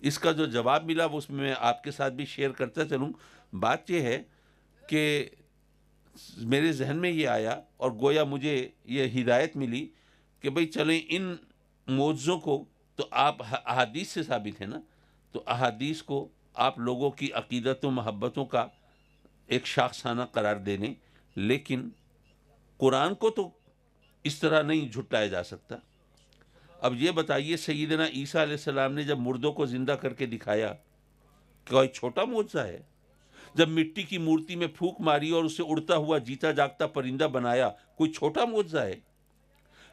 Speaker 1: اس کا جو جواب ملا وہ اس میں میں آپ کے ساتھ بھی شیئر کرتا چلوں۔ بات یہ ہے کہ میرے ذہن میں یہ آیا اور گویا مجھے یہ ہدایت ملی کہ بھئی چلیں ان معجزوں کو تو آپ احادیث سے ثابت ہے نا، تو احادیث کو آپ لوگوں کی عقیدت و محبتوں کا ایک شاخسانہ قرار دے لیں، لیکن قرآن کو تو اس طرح نہیں جھٹلایا جا سکتا۔ اب یہ بتائیے، سیدنا عیسیٰ علیہ السلام نے جب مردوں کو زندہ کر کے دکھایا، کوئی چھوٹا معجزہ ہے؟ جب مٹی کی مورتی میں پھونک ماری اور اسے اڑتا ہوا جیتا جاگتا پرندہ بنایا، کوئی چھوٹا معجزہ ہے؟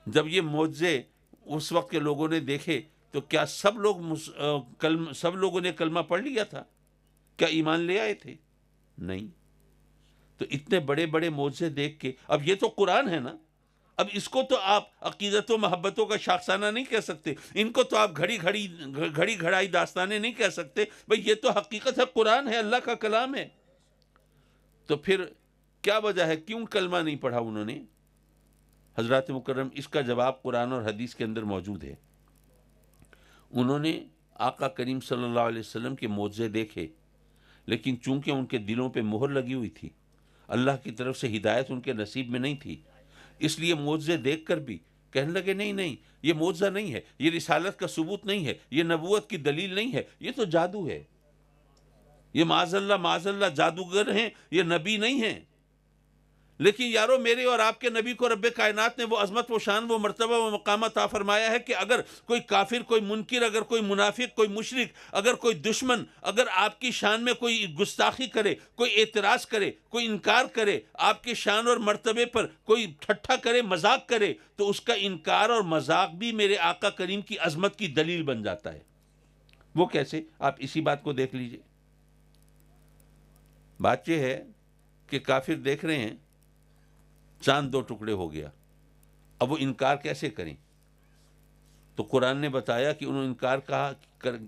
Speaker 1: جب یہ معجزے اس وقت کے لوگوں نے دیکھے تو کیا سب لوگوں نے کلمہ پڑھ لیا تھا؟ کیا ایمان لے آئے تھے؟ نہیں۔ تو اتنے بڑے بڑے معجزے دیکھ کے، اب یہ تو قرآن ہے نا، اب اس کو تو آپ عقیدت و محبتوں کا شاخسانہ نہیں کہہ سکتے، ان کو تو آپ گھڑی گھڑائی داستانیں نہیں کہہ سکتے، بھئی یہ تو حقیقت ہے، قرآن ہے، اللہ کا کلام ہے۔ تو پھر کیا وجہ ہے، کیوں کلمہ نہیں پڑھا انہوں نے؟ حضرات مکرم، اس کا جواب قرآن اور حدیث کے اندر موجود ہے۔ انہوں نے آقا کریم صلی اللہ علیہ وسلم کے معجزے دیکھے، لیکن چونکہ ان کے دلوں پہ مہر لگی ہوئی تھی، اللہ کی طرف سے ہدایت ان کے نصیب میں نہیں تھی، اس لیے معجزے دیکھ کر بھی کہنے لگے نہیں، یہ معجزہ نہیں ہے، یہ رسالت کا ثبوت نہیں ہے، یہ نبوت کی دلیل نہیں ہے، یہ تو جادو ہے، یہ معاذ اللہ جادوگر ہیں، یہ نبی نہیں ہیں۔ لیکن یارو، میرے اور آپ کے نبی کو رب کائنات نے وہ عظمت، وہ شان، وہ مرتبہ، وہ مقام عطا فرمایا ہے کہ اگر کوئی کافر، کوئی منکر، اگر کوئی منافق، کوئی مشرک، اگر کوئی دشمن، اگر آپ کی شان میں کوئی گستاخی کرے، کوئی اعتراض کرے، کوئی انکار کرے، آپ کے شان اور مرتبے پر کوئی ٹھٹھا کرے، مذاق کرے، تو اس کا انکار اور مذاق بھی میرے آقا کریم کی عظمت کی دلیل بن جاتا ہے۔ وہ کیسے؟ آپ اسی بات کو دیکھ لیجئے۔ بات یہ ہے کہ کافر دیکھ رہے ہیں چاند 2 ٹکڑے ہو گیا، اب وہ انکار کیسے کریں؟ تو قرآن نے بتایا کہ انہوں نے انکار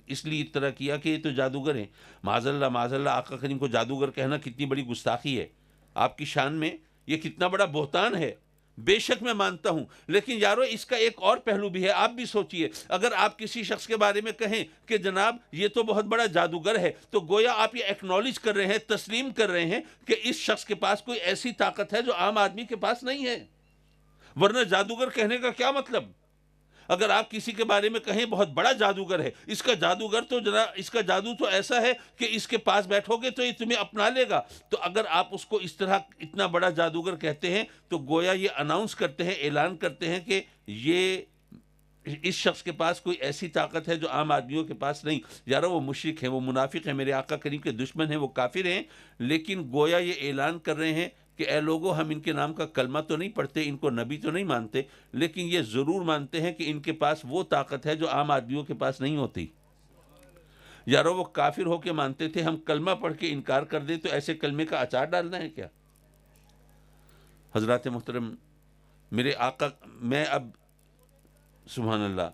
Speaker 1: اس لیے اس طرح کیا کہ یہ تو جادوگر ہیں۔ معاذ اللہ، آقا کریم کو جادوگر کہنا کتنی بڑی گستاخی ہے، آپ کی شان میں یہ کتنا بڑا بہتان ہے۔ بے شک میں مانتا ہوں، لیکن یارو اس کا ایک اور پہلو بھی ہے، آپ بھی سوچئے، اگر آپ کسی شخص کے بارے میں کہیں کہ جناب یہ تو بہت بڑا جادوگر ہے، تو گویا آپ یہ ایکنالج کر رہے ہیں، تسلیم کر رہے ہیں کہ اس شخص کے پاس کوئی ایسی طاقت ہے جو عام آدمی کے پاس نہیں ہے، ورنہ جادوگر کہنے کا کیا مطلب؟ اگر آپ کسی کے بارے میں کہیں بہت بڑا جادوگر ہے، اس کا جادو تو ایسا ہے کہ اس کے پاس بیٹھو گے تو یہ تمہیں اپنا لے گا، تو اگر آپ اس کو اس طرح اتنا بڑا جادوگر کہتے ہیں تو گویا یہ اناؤنس کرتے ہیں، اعلان کرتے ہیں کہ یہ اس شخص کے پاس کوئی ایسی طاقت ہے جو عام آدمیوں کے پاس نہیں۔ یارو، وہ مشرک ہیں، وہ منافق ہیں، میرے آقا کریم کے دشمن ہیں، وہ کافر ہیں، لیکن گویا یہ اعلان کر رہے ہیں کہ اے لوگو، ہم ان کے نام کا کلمہ تو نہیں پڑھتے، ان کو نبی تو نہیں مانتے، لیکن یہ ضرور مانتے ہیں کہ ان کے پاس وہ طاقت ہے جو عام آدمیوں کے پاس نہیں ہوتی۔ یارو، وہ کافر ہو کے مانتے تھے، ہم کلمہ پڑھ کے انکار کر دیں تو ایسے کلمے کا اچار ڈالنا ہے کیا؟ حضرات محترم، میرے آقا، میں اب سبحان اللہ،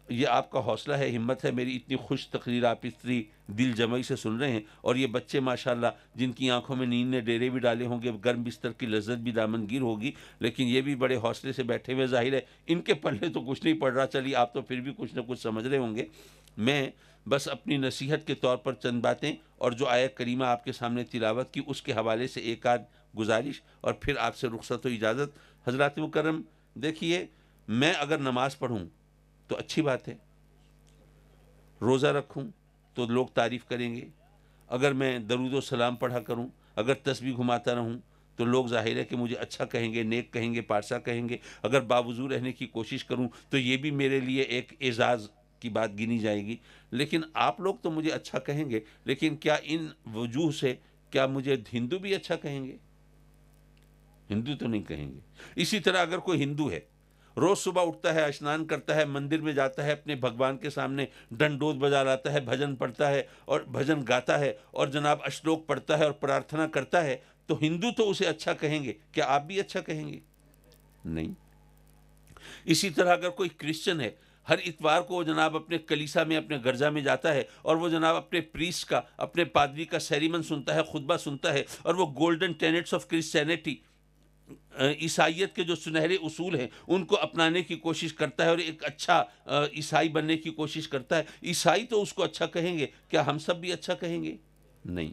Speaker 1: یہ آپ کا حوصلہ ہے، ہمت ہے، میری اتنی خوش تقریر آپ اتنی دل جمعی سے سن رہے ہیں، اور یہ بچے ماشاءاللہ جن کی آنکھوں میں نیند نے ڈیرے بھی ڈالے ہوں گے، گرم بستر کی لذت بھی دامنگیر ہوگی، لیکن یہ بھی بڑے حوصلے سے بیٹھے ہوئے، ظاہر ہے ان کے پلے تو کچھ نہیں پڑ رہا، چلیے آپ تو پھر بھی کچھ نہ کچھ سمجھ رہے ہوں گے۔ میں بس اپنی نصیحت کے طور پر چند باتیں اور جو آیت کریمہ آپ کے سامنے تلاوت کی اس کے حوالے سے ایک آدھ گزارش، اور پھر آپ سے رخصت و اجازت۔ حضرات مکرم، دیکھیے، میں اگر نماز پڑھوں تو اچھی بات ہے، روزہ رکھوں تو لوگ تعریف کریں گے، اگر میں درود و سلام پڑھا کروں، اگر تسبیح گھماتا رہوں تو لوگ ظاہر ہے کہ مجھے اچھا کہیں گے، نیک کہیں گے، پارسا کہیں گے، اگر باوضو رہنے کی کوشش کروں تو یہ بھی میرے لیے ایک اعزاز کی بات گنی جائے گی۔ لیکن آپ لوگ تو مجھے اچھا کہیں گے، لیکن کیا ان وجوہ سے کیا مجھے ہندو بھی اچھا کہیں گے؟ ہندو تو نہیں کہیں گے۔ اسی طرح اگر کوئی ہندو ہے، روز صبح اٹھتا ہے، اشنان کرتا ہے، مندر میں جاتا ہے، اپنے بھگوان کے سامنے ڈنڈوت بجا لاتا ہے، بھجن پڑھتا ہے اور بھجن گاتا ہے اور جناب اشلوک پڑھتا ہے اور پرارتھنا کرتا ہے، تو ہندو تو اسے اچھا کہیں گے، کیا آپ بھی اچھا کہیں گے؟ نہیں۔ اسی طرح اگر کوئی کرسچن ہے، ہر اتوار کو وہ جناب اپنے کلیسا میں، اپنے گرجا میں جاتا ہے اور وہ جناب اپنے پریسٹ کا، اپنے پادری کا سیریمن سنتا ہے، خطبہ سنتا ہے، اور وہ گولڈن ٹینٹس آف کرسچینٹی، عیسائیت کے جو سنہرے اصول ہیں ان کو اپنانے کی کوشش کرتا ہے اور ایک اچھا عیسائی بننے کی کوشش کرتا ہے، عیسائی تو اس کو اچھا کہیں گے، کیا ہم سب بھی اچھا کہیں گے؟ نہیں۔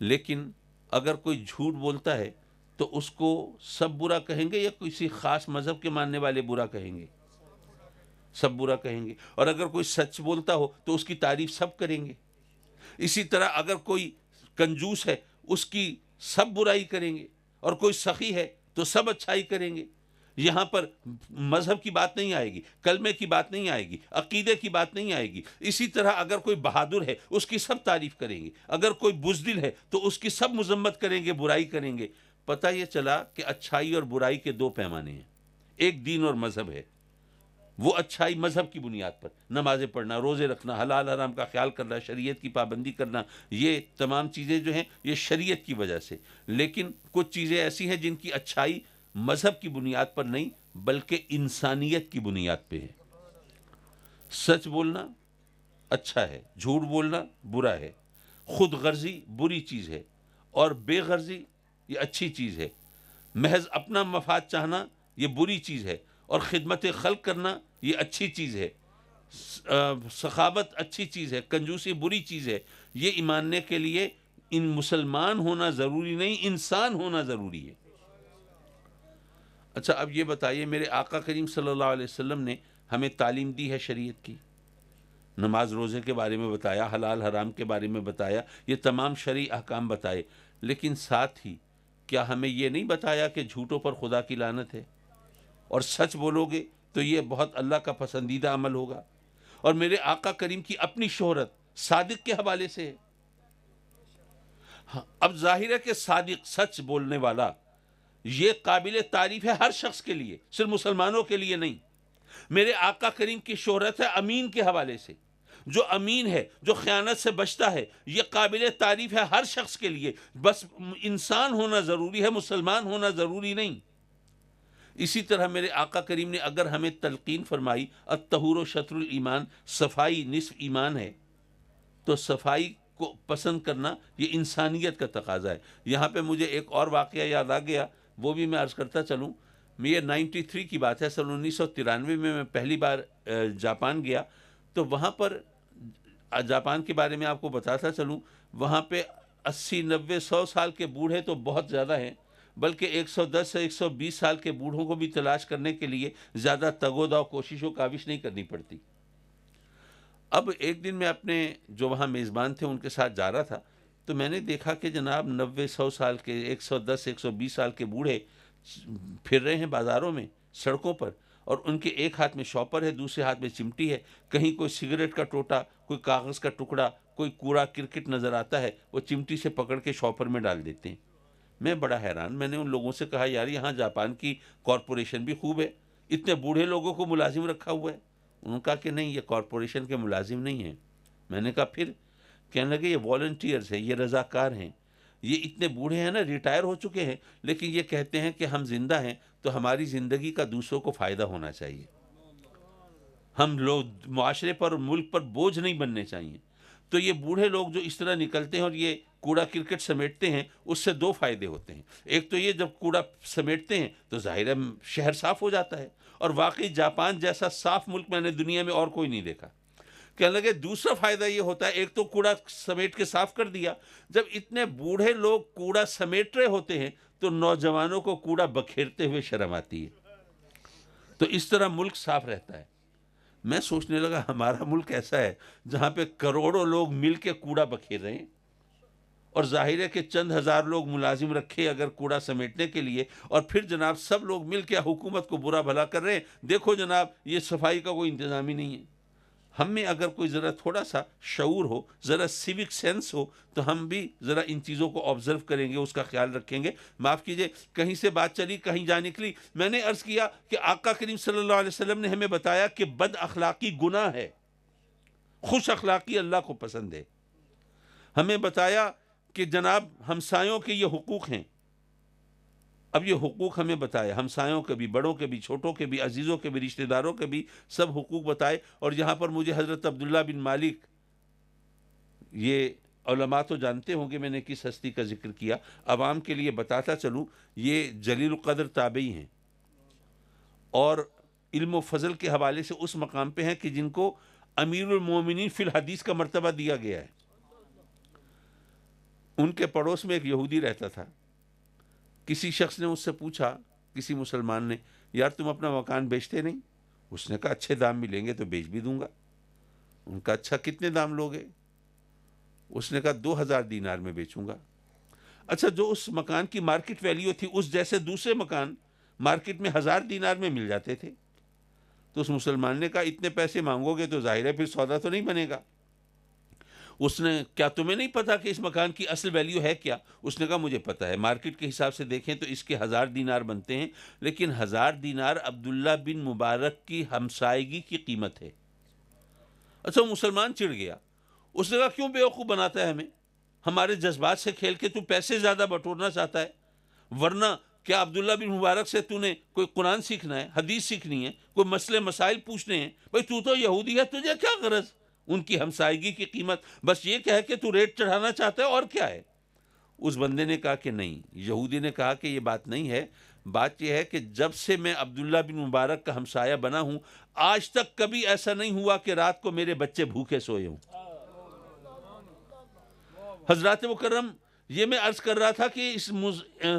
Speaker 1: لیکن اگر کوئی جھوٹ بولتا ہے تو اس کو سب برا کہیں گے یا کسی خاص مذہب کے ماننے والے برا کہیں گے؟ سب برا کہیں گے۔ اور اگر کوئی سچ بولتا ہو تو اس کی تعریف سب کریں گے۔ اسی طرح اگر کوئی کنجوس ہے اس کی سب برائی کریں گے، اور کوئی سخی ہے تو سب اچھائی کریں گے۔ یہاں پر مذہب کی بات نہیں آئے گی، کلمے کی بات نہیں آئے گی، عقیدے کی بات نہیں آئے گی۔ اسی طرح اگر کوئی بہادر ہے اس کی سب تعریف کریں گے، اگر کوئی بزدل ہے تو اس کی سب مذمت کریں گے، برائی کریں گے۔ پتہ یہ چلا کہ اچھائی اور برائی کے دو پیمانے ہیں، ایک دین اور مذہب ہے۔ وہ اچھائی مذہب کی بنیاد پر، نمازیں پڑھنا، روزے رکھنا، حلال حرام کا خیال کرنا، شریعت کی پابندی کرنا، یہ تمام چیزیں جو ہیں یہ شریعت کی وجہ سے۔ لیکن کچھ چیزیں ایسی ہیں جن کی اچھائی مذہب کی بنیاد پر نہیں بلکہ انسانیت کی بنیاد پہ ہے۔ سچ بولنا اچھا ہے، جھوٹ بولنا برا ہے، خود غرضی بری چیز ہے اور بے غرضی یہ اچھی چیز ہے، محض اپنا مفاد چاہنا یہ بری چیز ہے، اور خدمت خلق کرنا یہ اچھی چیز ہے، سخاوت اچھی چیز ہے، کنجوسی بری چیز ہے۔ یہ ماننے کے لیے ان مسلمان ہونا ضروری نہیں، انسان ہونا ضروری ہے۔ اچھا اب یہ بتائیے، میرے آقا کریم صلی اللہ علیہ وسلم نے ہمیں تعلیم دی ہے شریعت کی، نماز روزے کے بارے میں بتایا، حلال حرام کے بارے میں بتایا، یہ تمام شرعی احکام بتائے، لیکن ساتھ ہی کیا ہمیں یہ نہیں بتایا کہ جھوٹوں پر خدا کی لعنت ہے، اور سچ بولو گے تو یہ بہت اللہ کا پسندیدہ عمل ہوگا؟ اور میرے آقا کریم کی اپنی شہرت صادق کے حوالے سے ہے۔ اب ظاہر ہے کہ صادق، سچ بولنے والا، یہ قابل تعریف ہے ہر شخص کے لیے، صرف مسلمانوں کے لیے نہیں۔ میرے آقا کریم کی شہرت ہے امین کے حوالے سے، جو امین ہے، جو خیانت سے بچتا ہے، یہ قابل تعریف ہے ہر شخص کے لیے، بس انسان ہونا ضروری ہے، مسلمان ہونا ضروری نہیں۔ اسی طرح میرے آقا کریم نے اگر ہمیں تلقین فرمائی الطہور شطر الایمان، صفائی نصف ایمان ہے، تو صفائی کو پسند کرنا یہ انسانیت کا تقاضا ہے۔ یہاں پہ مجھے ایک اور واقعہ یاد آ گیا، وہ بھی میں عرض کرتا چلوں۔ یہ 93 کی بات ہے، سن 1993 میں پہلی بار جاپان گیا، تو وہاں پر جاپان کے بارے میں آپ کو بتاتا چلوں، وہاں پہ 80 90 100 سال کے بوڑھے تو بہت زیادہ ہیں، بلکہ 110 سے 120 سال کے بوڑھوں کو بھی تلاش کرنے کے لیے زیادہ تگ و دو کوشش و کاوش نہیں کرنی پڑتی۔ اب ایک دن میں اپنے جو وہاں میزبان تھے ان کے ساتھ جا رہا تھا، تو میں نے دیکھا کہ جناب 90 100 سال کے، 110 120 سال کے بوڑھے پھر رہے ہیں بازاروں میں، سڑکوں پر، اور ان کے ایک ہاتھ میں شاپر ہے، دوسرے ہاتھ میں چمٹی ہے، کہیں کوئی سگریٹ کا ٹوٹا، کوئی کاغذ کا ٹکڑا، کوئی کوڑا کرکٹ نظر آتا ہے، وہ چمٹی سے پکڑ کے شاپر میں ڈال دیتے ہیں۔ میں بڑا حیران، میں نے ان لوگوں سے کہا یار یہاں جاپان کی کارپوریشن بھی خوب ہے، اتنے بوڑھے لوگوں کو ملازم رکھا ہوا ہے۔ انہوں نے کہا کہ نہیں، یہ کارپوریشن کے ملازم نہیں ہیں۔ میں نے کہا پھر؟ کہنے لگے یہ والنٹیئرز ہیں، یہ رضاکار ہیں، یہ اتنے بوڑھے ہیں نا، ریٹائر ہو چکے ہیں، لیکن یہ کہتے ہیں کہ ہم زندہ ہیں تو ہماری زندگی کا دوسروں کو فائدہ ہونا چاہیے، ہم لوگ معاشرے پر اور ملک پر بوجھ نہیں بننے چاہیے. تو یہ بوڑھے لوگ جو اس طرح نکلتے ہیں اور یہ کوڑا کرکٹ سمیٹتے ہیں، اس سے دو فائدے ہوتے ہیں. ایک تو یہ جب کوڑا سمیٹتے ہیں تو ظاہر ہے شہر صاف ہو جاتا ہے، اور واقعی جاپان جیسا صاف ملک میں نے دنیا میں اور کوئی نہیں دیکھا. کہنے لگے دوسرا فائدہ یہ ہوتا ہے، ایک تو کوڑا سمیٹ کے صاف کر دیا، جب اتنے بوڑھے لوگ کوڑا سمیٹ رہے ہوتے ہیں تو نوجوانوں کو کوڑا بکھیرتے ہوئے شرم آتی ہے. تو اس طرح ملک صاف رہتا ہے. میں سوچنے لگا ہمارا ملک ایسا ہے جہاں پہ کروڑوں لوگ مل کے کوڑا بکھیر رہے ہیں، اور ظاہر ہے کہ چند ہزار لوگ ملازم رکھے اگر کوڑا سمیٹنے کے لیے، اور پھر جناب سب لوگ مل کے حکومت کو برا بھلا کر رہے ہیں. دیکھو جناب یہ صفائی کا کوئی انتظام ہی نہیں ہے. ہم میں اگر کوئی ذرا تھوڑا سا شعور ہو، ذرا سیوک سینس ہو، تو ہم بھی ذرا ان چیزوں کو آبزرو کریں گے، اس کا خیال رکھیں گے. معاف کیجئے، کہیں سے بات چلی کہیں جا نکلی. میں نے عرض کیا کہ آقا کریم صلی اللہ علیہ وسلم نے ہمیں بتایا کہ بد اخلاقی گناہ ہے، خوش اخلاقی اللہ کو پسند ہے. ہمیں بتایا کہ جناب ہمسایوں کے یہ حقوق ہیں. اب یہ حقوق ہمیں بتائے، ہمسایوں کے بھی، بڑوں کے بھی، چھوٹوں کے بھی، عزیزوں کے بھی، رشتہ داروں کے بھی، سب حقوق بتائے. اور یہاں پر مجھے حضرت عبداللہ بن مالک، یہ علماء تو جانتے ہوں گے میں نے کس ہستی کا ذکر کیا، عوام کے لیے بتاتا چلوں، یہ جلیل القدر تابعی ہیں، اور علم و فضل کے حوالے سے اس مقام پہ ہیں کہ جن کو امیر المومنین فی الحدیث کا مرتبہ دیا گیا ہے. ان کے پڑوس میں ایک یہودی رہتا تھا. کسی شخص نے اس سے پوچھا، کسی مسلمان نے، یار تم اپنا مکان بیچتے نہیں؟ اس نے کہا اچھے دام ملیں گے تو بیچ بھی دوں گا. ان کا اچھا کتنے دام لوگے؟ اس نے کہا 2000 دینار میں بیچوں گا. اچھا جو اس مکان کی مارکیٹ ویلیو تھی، اس جیسے دوسرے مکان مارکیٹ میں 1000 دینار میں مل جاتے تھے. تو اس مسلمان نے کہا اتنے پیسے مانگو گے تو ظاہر ہے پھر سودا تو نہیں بنے گا. اس نے، کیا تمہیں نہیں پتا کہ اس مکان کی اصل ویلیو ہے کیا؟ اس نے کہا مجھے پتا ہے، مارکیٹ کے حساب سے دیکھیں تو اس کے 1000 دینار بنتے ہیں، لیکن 1000 دینار عبداللہ بن مبارک کی ہمسائیگی کی قیمت ہے. اچھا وہ مسلمان چڑ گیا. اس نے کہا کیوں بیوقوف بناتا ہے ہمیں؟ ہمارے جذبات سے کھیل کے تو پیسے زیادہ بٹورنا چاہتا ہے، ورنہ کیا عبداللہ بن مبارک سے تو نے کوئی قرآن سیکھنا ہے، حدیث سیکھنی ہے، کوئی مسئلے مسائل پوچھنے ہیں؟ بھئی تو تو یہودی ہے، تجھے کیا غرض ان کی ہمسائیگی کی قیمت؟ بس یہ کہہ کہ تو ریٹ چڑھانا چاہتا ہے، اور کیا ہے؟ اس بندے نے کہا کہ نہیں. یہودی نے کہا کہ یہ بات نہیں ہے، بات یہ ہے کہ جب سے میں عبداللہ بن مبارک کا ہمسایہ بنا ہوں، آج تک کبھی ایسا نہیں ہوا کہ رات کو میرے بچے بھوکے سوئے ہوں. حضرات مکرم، یہ میں عرض کر رہا تھا کہ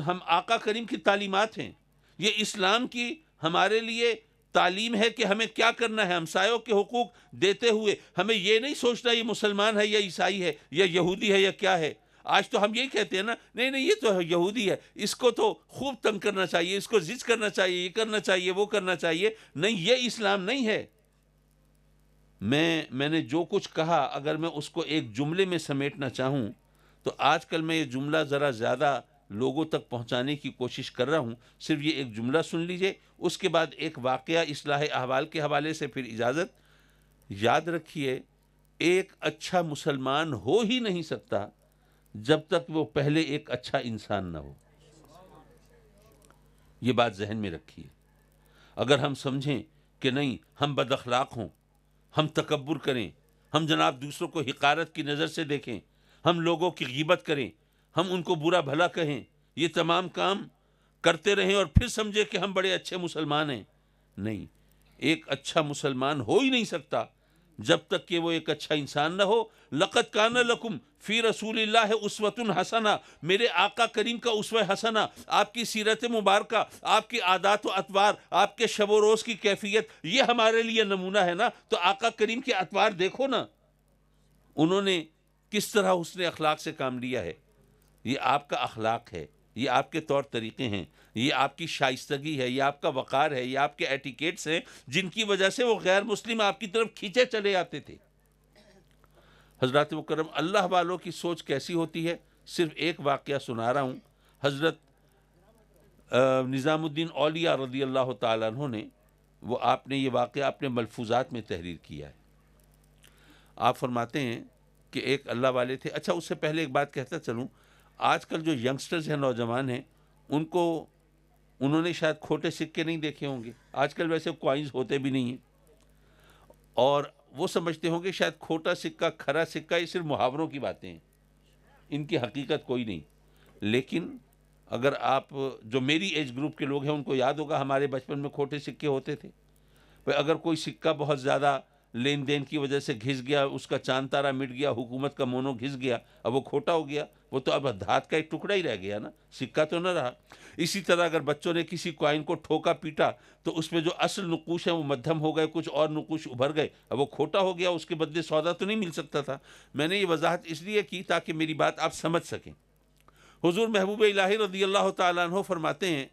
Speaker 1: ہم آقا کریم کی تعلیمات ہیں، یہ اسلام کی ہمارے لیے تعلیم ہے کہ ہمیں کیا کرنا ہے. ہمسایوں کے حقوق دیتے ہوئے ہمیں یہ نہیں سوچنا یہ مسلمان ہے یا عیسائی ہے یا یہودی ہے یا کیا ہے. آج تو ہم یہی کہتے ہیں نا، نہیں نہیں یہ تو یہودی ہے، اس کو تو خوب تنگ کرنا چاہیے، اس کو زج کرنا چاہیے، یہ کرنا چاہیے، وہ کرنا چاہیے. نہیں، یہ اسلام نہیں ہے. میں نے جو کچھ کہا اگر میں اس کو ایک جملے میں سمیٹنا چاہوں تو آج کل میں یہ جملہ ذرا زیادہ لوگوں تک پہنچانے کی کوشش کر رہا ہوں. صرف یہ ایک جملہ سن لیجئے، اس کے بعد ایک واقعہ اصلاح احوال کے حوالے سے پھر اجازت. یاد رکھیے، ایک اچھا مسلمان ہو ہی نہیں سکتا جب تک وہ پہلے ایک اچھا انسان نہ ہو. یہ بات ذہن میں رکھیے. اگر ہم سمجھیں کہ نہیں ہم بد اخلاق ہوں، ہم تکبر کریں، ہم جناب دوسروں کو حقارت کی نظر سے دیکھیں، ہم لوگوں کی غیبت کریں، ہم ان کو برا بھلا کہیں، یہ تمام کام کرتے رہیں اور پھر سمجھے کہ ہم بڑے اچھے مسلمان ہیں، نہیں. ایک اچھا مسلمان ہو ہی نہیں سکتا جب تک کہ وہ ایک اچھا انسان نہ ہو. لقد کان لکم فی رسول اللہ اسوۃ حسنہ، میرے آقا کریم کا اسوہ حسنہ، آپ کی سیرت مبارکہ، آپ کی عادات و اطوار، آپ کے شب و روز کی کیفیت، یہ ہمارے لیے نمونہ ہے نا. تو آقا کریم کے اطوار دیکھو نا، انہوں نے کس طرح حسن اخلاق سے کام لیا ہے. یہ آپ کا اخلاق ہے، یہ آپ کے طور طریقے ہیں، یہ آپ کی شائستگی ہے، یہ آپ کا وقار ہے، یہ آپ کے ایٹیکیٹس ہیں جن کی وجہ سے وہ غیر مسلم آپ کی طرف کھینچے چلے آتے تھے. حضرات مکرم، اللہ والوں کی سوچ کیسی ہوتی ہے، صرف ایک واقعہ سنا رہا ہوں. حضرت نظام الدین اولیاء رضی اللہ تعالیٰ عنہ نے، وہ آپ نے یہ واقعہ اپنے ملفوظات میں تحریر کیا ہے. آپ فرماتے ہیں کہ ایک اللہ والے تھے. اچھا اس سے پہلے ایک بات کہتا چلوں، آج کل جو ینگسٹرز ہیں، نوجوان ہیں، انہوں نے شاید کھوٹے سکے نہیں دیکھے ہوں گے. آج کل ویسے کوائنز ہوتے بھی نہیں ہیں. اور وہ سمجھتے ہوں گے شاید کھوٹا سکہ کھرا سکہ یہ صرف محاوروں کی باتیں ہیں، ان کی حقیقت کوئی نہیں. لیکن اگر آپ جو میری ایج گروپ کے لوگ ہیں ان کو یاد ہوگا ہمارے بچپن میں کھوٹے سکے ہوتے تھے. بھئی اگر کوئی سکہ بہت زیادہ لین دین کی وجہ سے گھس گیا، اس کا چاند تارا مٹ گیا، حکومت کا مونو گھس گیا، اب وہ کھوٹا ہو گیا، وہ تو اب دھات کا ایک ٹکڑا ہی رہ گیا نا، سکہ تو نہ رہا. اسی طرح اگر بچوں نے کسی کوائن کو ٹھوکا پیٹا تو اس میں جو اصل نقوش ہیں وہ مدھم ہو گئے، کچھ اور نقوش ابھر گئے، اب وہ کھوٹا ہو گیا، اس کے بدلے سودا تو نہیں مل سکتا تھا. میں نے یہ وضاحت اس لیے کی تاکہ میری بات آپ سمجھ سکیں. حضور محبوب الہی رضی اللہ تعالیٰ عنہ فرماتے ہیں،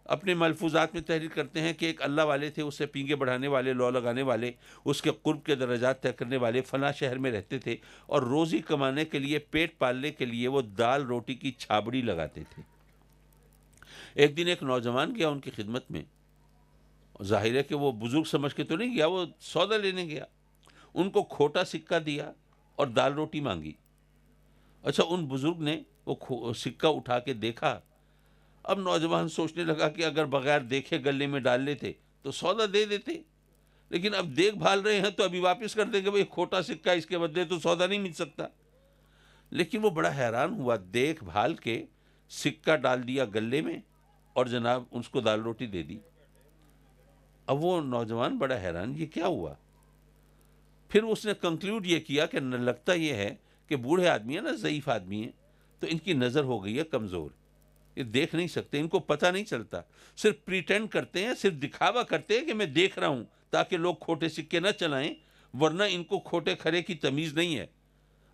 Speaker 1: اپنے ملفوظات میں تحریر کرتے ہیں کہ ایک اللہ والے تھے، اس سے پینگے بڑھانے والے، لو لگانے والے، اس کے قرب کے درجات طے کرنے والے، فلاں شہر میں رہتے تھے، اور روزی کمانے کے لیے، پیٹ پالنے کے لیے وہ دال روٹی کی چھابڑی لگاتے تھے. ایک دن ایک نوجوان گیا ان کی خدمت میں، ظاہر ہے کہ وہ بزرگ سمجھ کے تو نہیں گیا، وہ سودا لینے گیا. ان کو کھوٹا سکہ دیا اور دال روٹی مانگی. اچھا، ان بزرگ نے وہ سکہ اٹھا کے دیکھا. اب نوجوان سوچنے لگا کہ اگر بغیر دیکھے گلے میں ڈال لیتے تو سودا دے دیتے، لیکن اب دیکھ بھال رہے ہیں تو ابھی واپس کر دیں گے، بھئی کھوٹا سکہ، اس کے بدلے تو سودا نہیں مل سکتا. لیکن وہ بڑا حیران ہوا، دیکھ بھال کے سکہ ڈال دیا گلے میں اور جناب اس کو دال روٹی دے دی. اب وہ نوجوان بڑا حیران، یہ کیا ہوا؟ پھر اس نے کنکلوڈ یہ کیا کہ لگتا یہ ہے کہ بوڑھے آدمی ہیں نا، ضعیف آدمی ہیں، تو ان کی نظر ہو گئی ہے کمزور، یہ دیکھ نہیں سکتے، ان کو پتہ نہیں چلتا، صرف پریٹینڈ کرتے ہیں، صرف دکھاوا کرتے ہیں کہ میں دیکھ رہا ہوں، تاکہ لوگ کھوٹے سکے نہ چلائیں، ورنہ ان کو کھوٹے کھرے کی تمیز نہیں ہے.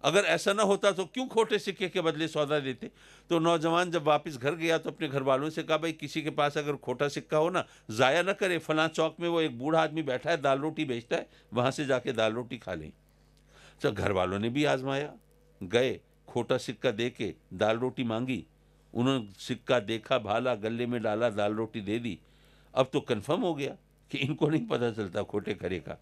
Speaker 1: اگر ایسا نہ ہوتا تو کیوں کھوٹے سکے کے بدلے سودا دیتے؟ تو نوجوان جب واپس گھر گیا تو اپنے گھر والوں سے کہا، بھائی کسی کے پاس اگر کھوٹا سکہ ہو نا، ضائع نہ کرے، فلاں چوک میں وہ ایک بوڑھا آدمی بیٹھا ہے، دال روٹی بیچتا ہے، وہاں سے جا کے دال روٹی کھا لیں. تو گھر والوں نے بھی آزمایا، گئے، کھوٹا سکہ دے کے دال روٹی مانگی، انہوں نے سکہ دیکھا، بھالا، گلے میں ڈالا، دال روٹی دے دی. اب تو کنفرم ہو گیا کہ ان کو نہیں پتہ چلتا کھوٹے کھرے کا.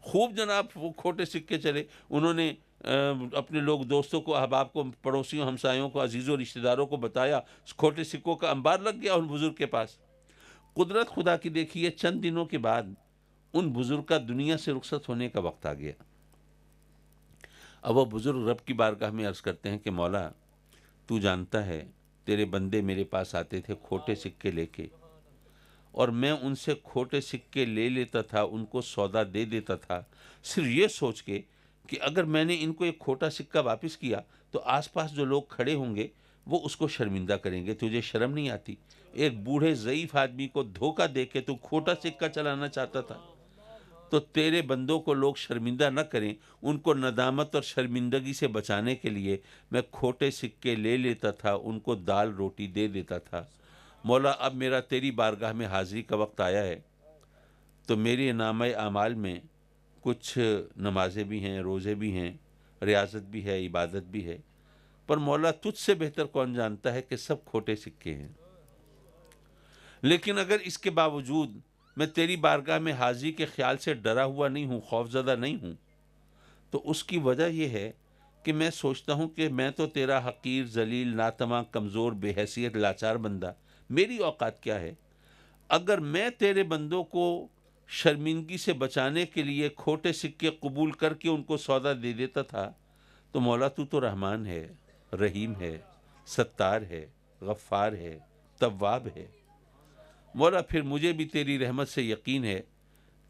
Speaker 1: خوب جناب وہ کھوٹے سکے چلے. انہوں نے اپنے لوگ، دوستوں کو، احباب کو، پڑوسیوں، ہمسایوں کو، عزیزوں، رشتہ داروں کو بتایا. کھوٹے سکوں کا انبار لگ گیا ان بزرگ کے پاس. قدرت خدا کی دیکھیے، چند دنوں کے بعد ان بزرگ کا دنیا سے رخصت ہونے کا وقت آ گیا. اب وہ بزرگ رب کی بارگاہ میں عرض کرتے ہیں کہ مولا، تو جانتا ہے تیرے بندے میرے پاس آتے تھے کھوٹے سکے لے کے، اور میں ان سے کھوٹے سکے لے لیتا تھا، ان کو سودا دے دیتا تھا، صرف یہ سوچ کے کہ اگر میں نے ان کو ایک کھوٹا سکہ واپس کیا تو آس پاس جو لوگ کھڑے ہوں گے وہ اس کو شرمندہ کریں گے. تجھے شرم نہیں آتی؟ ایک بوڑھے ضعیف آدمی کو دھوکہ دے کے تو کھوٹا سکہ چلانا چاہتا تھا. تو تیرے بندوں کو لوگ شرمندہ نہ کریں، ان کو ندامت اور شرمندگی سے بچانے کے لیے میں کھوٹے سکے لے لیتا تھا، ان کو دال روٹی دے دیتا تھا. مولا، اب میرا تیری بارگاہ میں حاضری کا وقت آیا ہے، تو میرے نامہ اعمال میں کچھ نمازیں بھی ہیں، روزے بھی ہیں، ریاضت بھی ہے، عبادت بھی ہے، پر مولا تجھ سے بہتر کون جانتا ہے کہ سب کھوٹے سکے ہیں. لیکن اگر اس کے باوجود میں تیری بارگاہ میں حاضری کے خیال سے ڈرا ہوا نہیں ہوں، خوفزدہ نہیں ہوں، تو اس کی وجہ یہ ہے کہ میں سوچتا ہوں کہ میں تو تیرا حقیر، ذلیل، ناتواں، کمزور، بے حیثیت، لاچار بندہ، میری اوقات کیا ہے؟ اگر میں تیرے بندوں کو شرمندگی سے بچانے کے لیے کھوٹے سکے قبول کر کے ان کو سودا دے دیتا تھا، تو مولا تو رحمان ہے، رحیم ہے، ستار ہے، غفار ہے، تواب ہے. مولا پھر مجھے بھی تیری رحمت سے یقین ہے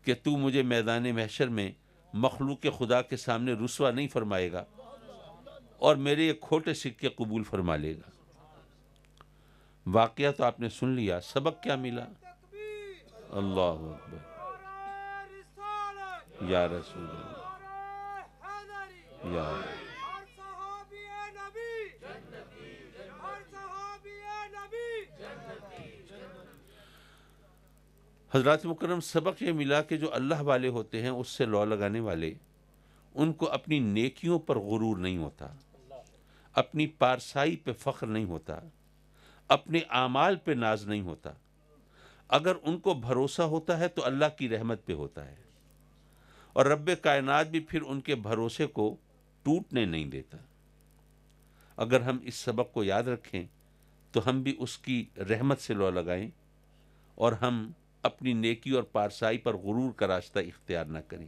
Speaker 1: کہ تو مجھے میدان محشر میں مخلوق خدا کے سامنے رسوا نہیں فرمائے گا اور میرے یہ کھوٹے سکے قبول فرما لے گا. واقعہ تو آپ نے سن لیا، سبق کیا ملا؟ اللہ اکبر، یا رسول اللہ، یا حضرات مکرم، سبق یہ ملا کہ جو اللہ والے ہوتے ہیں، اس سے لو لگانے والے، ان کو اپنی نیکیوں پر غرور نہیں ہوتا، اپنی پارسائی پہ فخر نہیں ہوتا، اپنے اعمال پہ ناز نہیں ہوتا. اگر ان کو بھروسہ ہوتا ہے تو اللہ کی رحمت پہ ہوتا ہے، اور رب کائنات بھی پھر ان کے بھروسے کو ٹوٹنے نہیں دیتا. اگر ہم اس سبق کو یاد رکھیں تو ہم بھی اس کی رحمت سے لو لگائیں، اور ہم اپنی نیکی اور پارسائی پر غرور کا راستہ اختیار نہ کریں.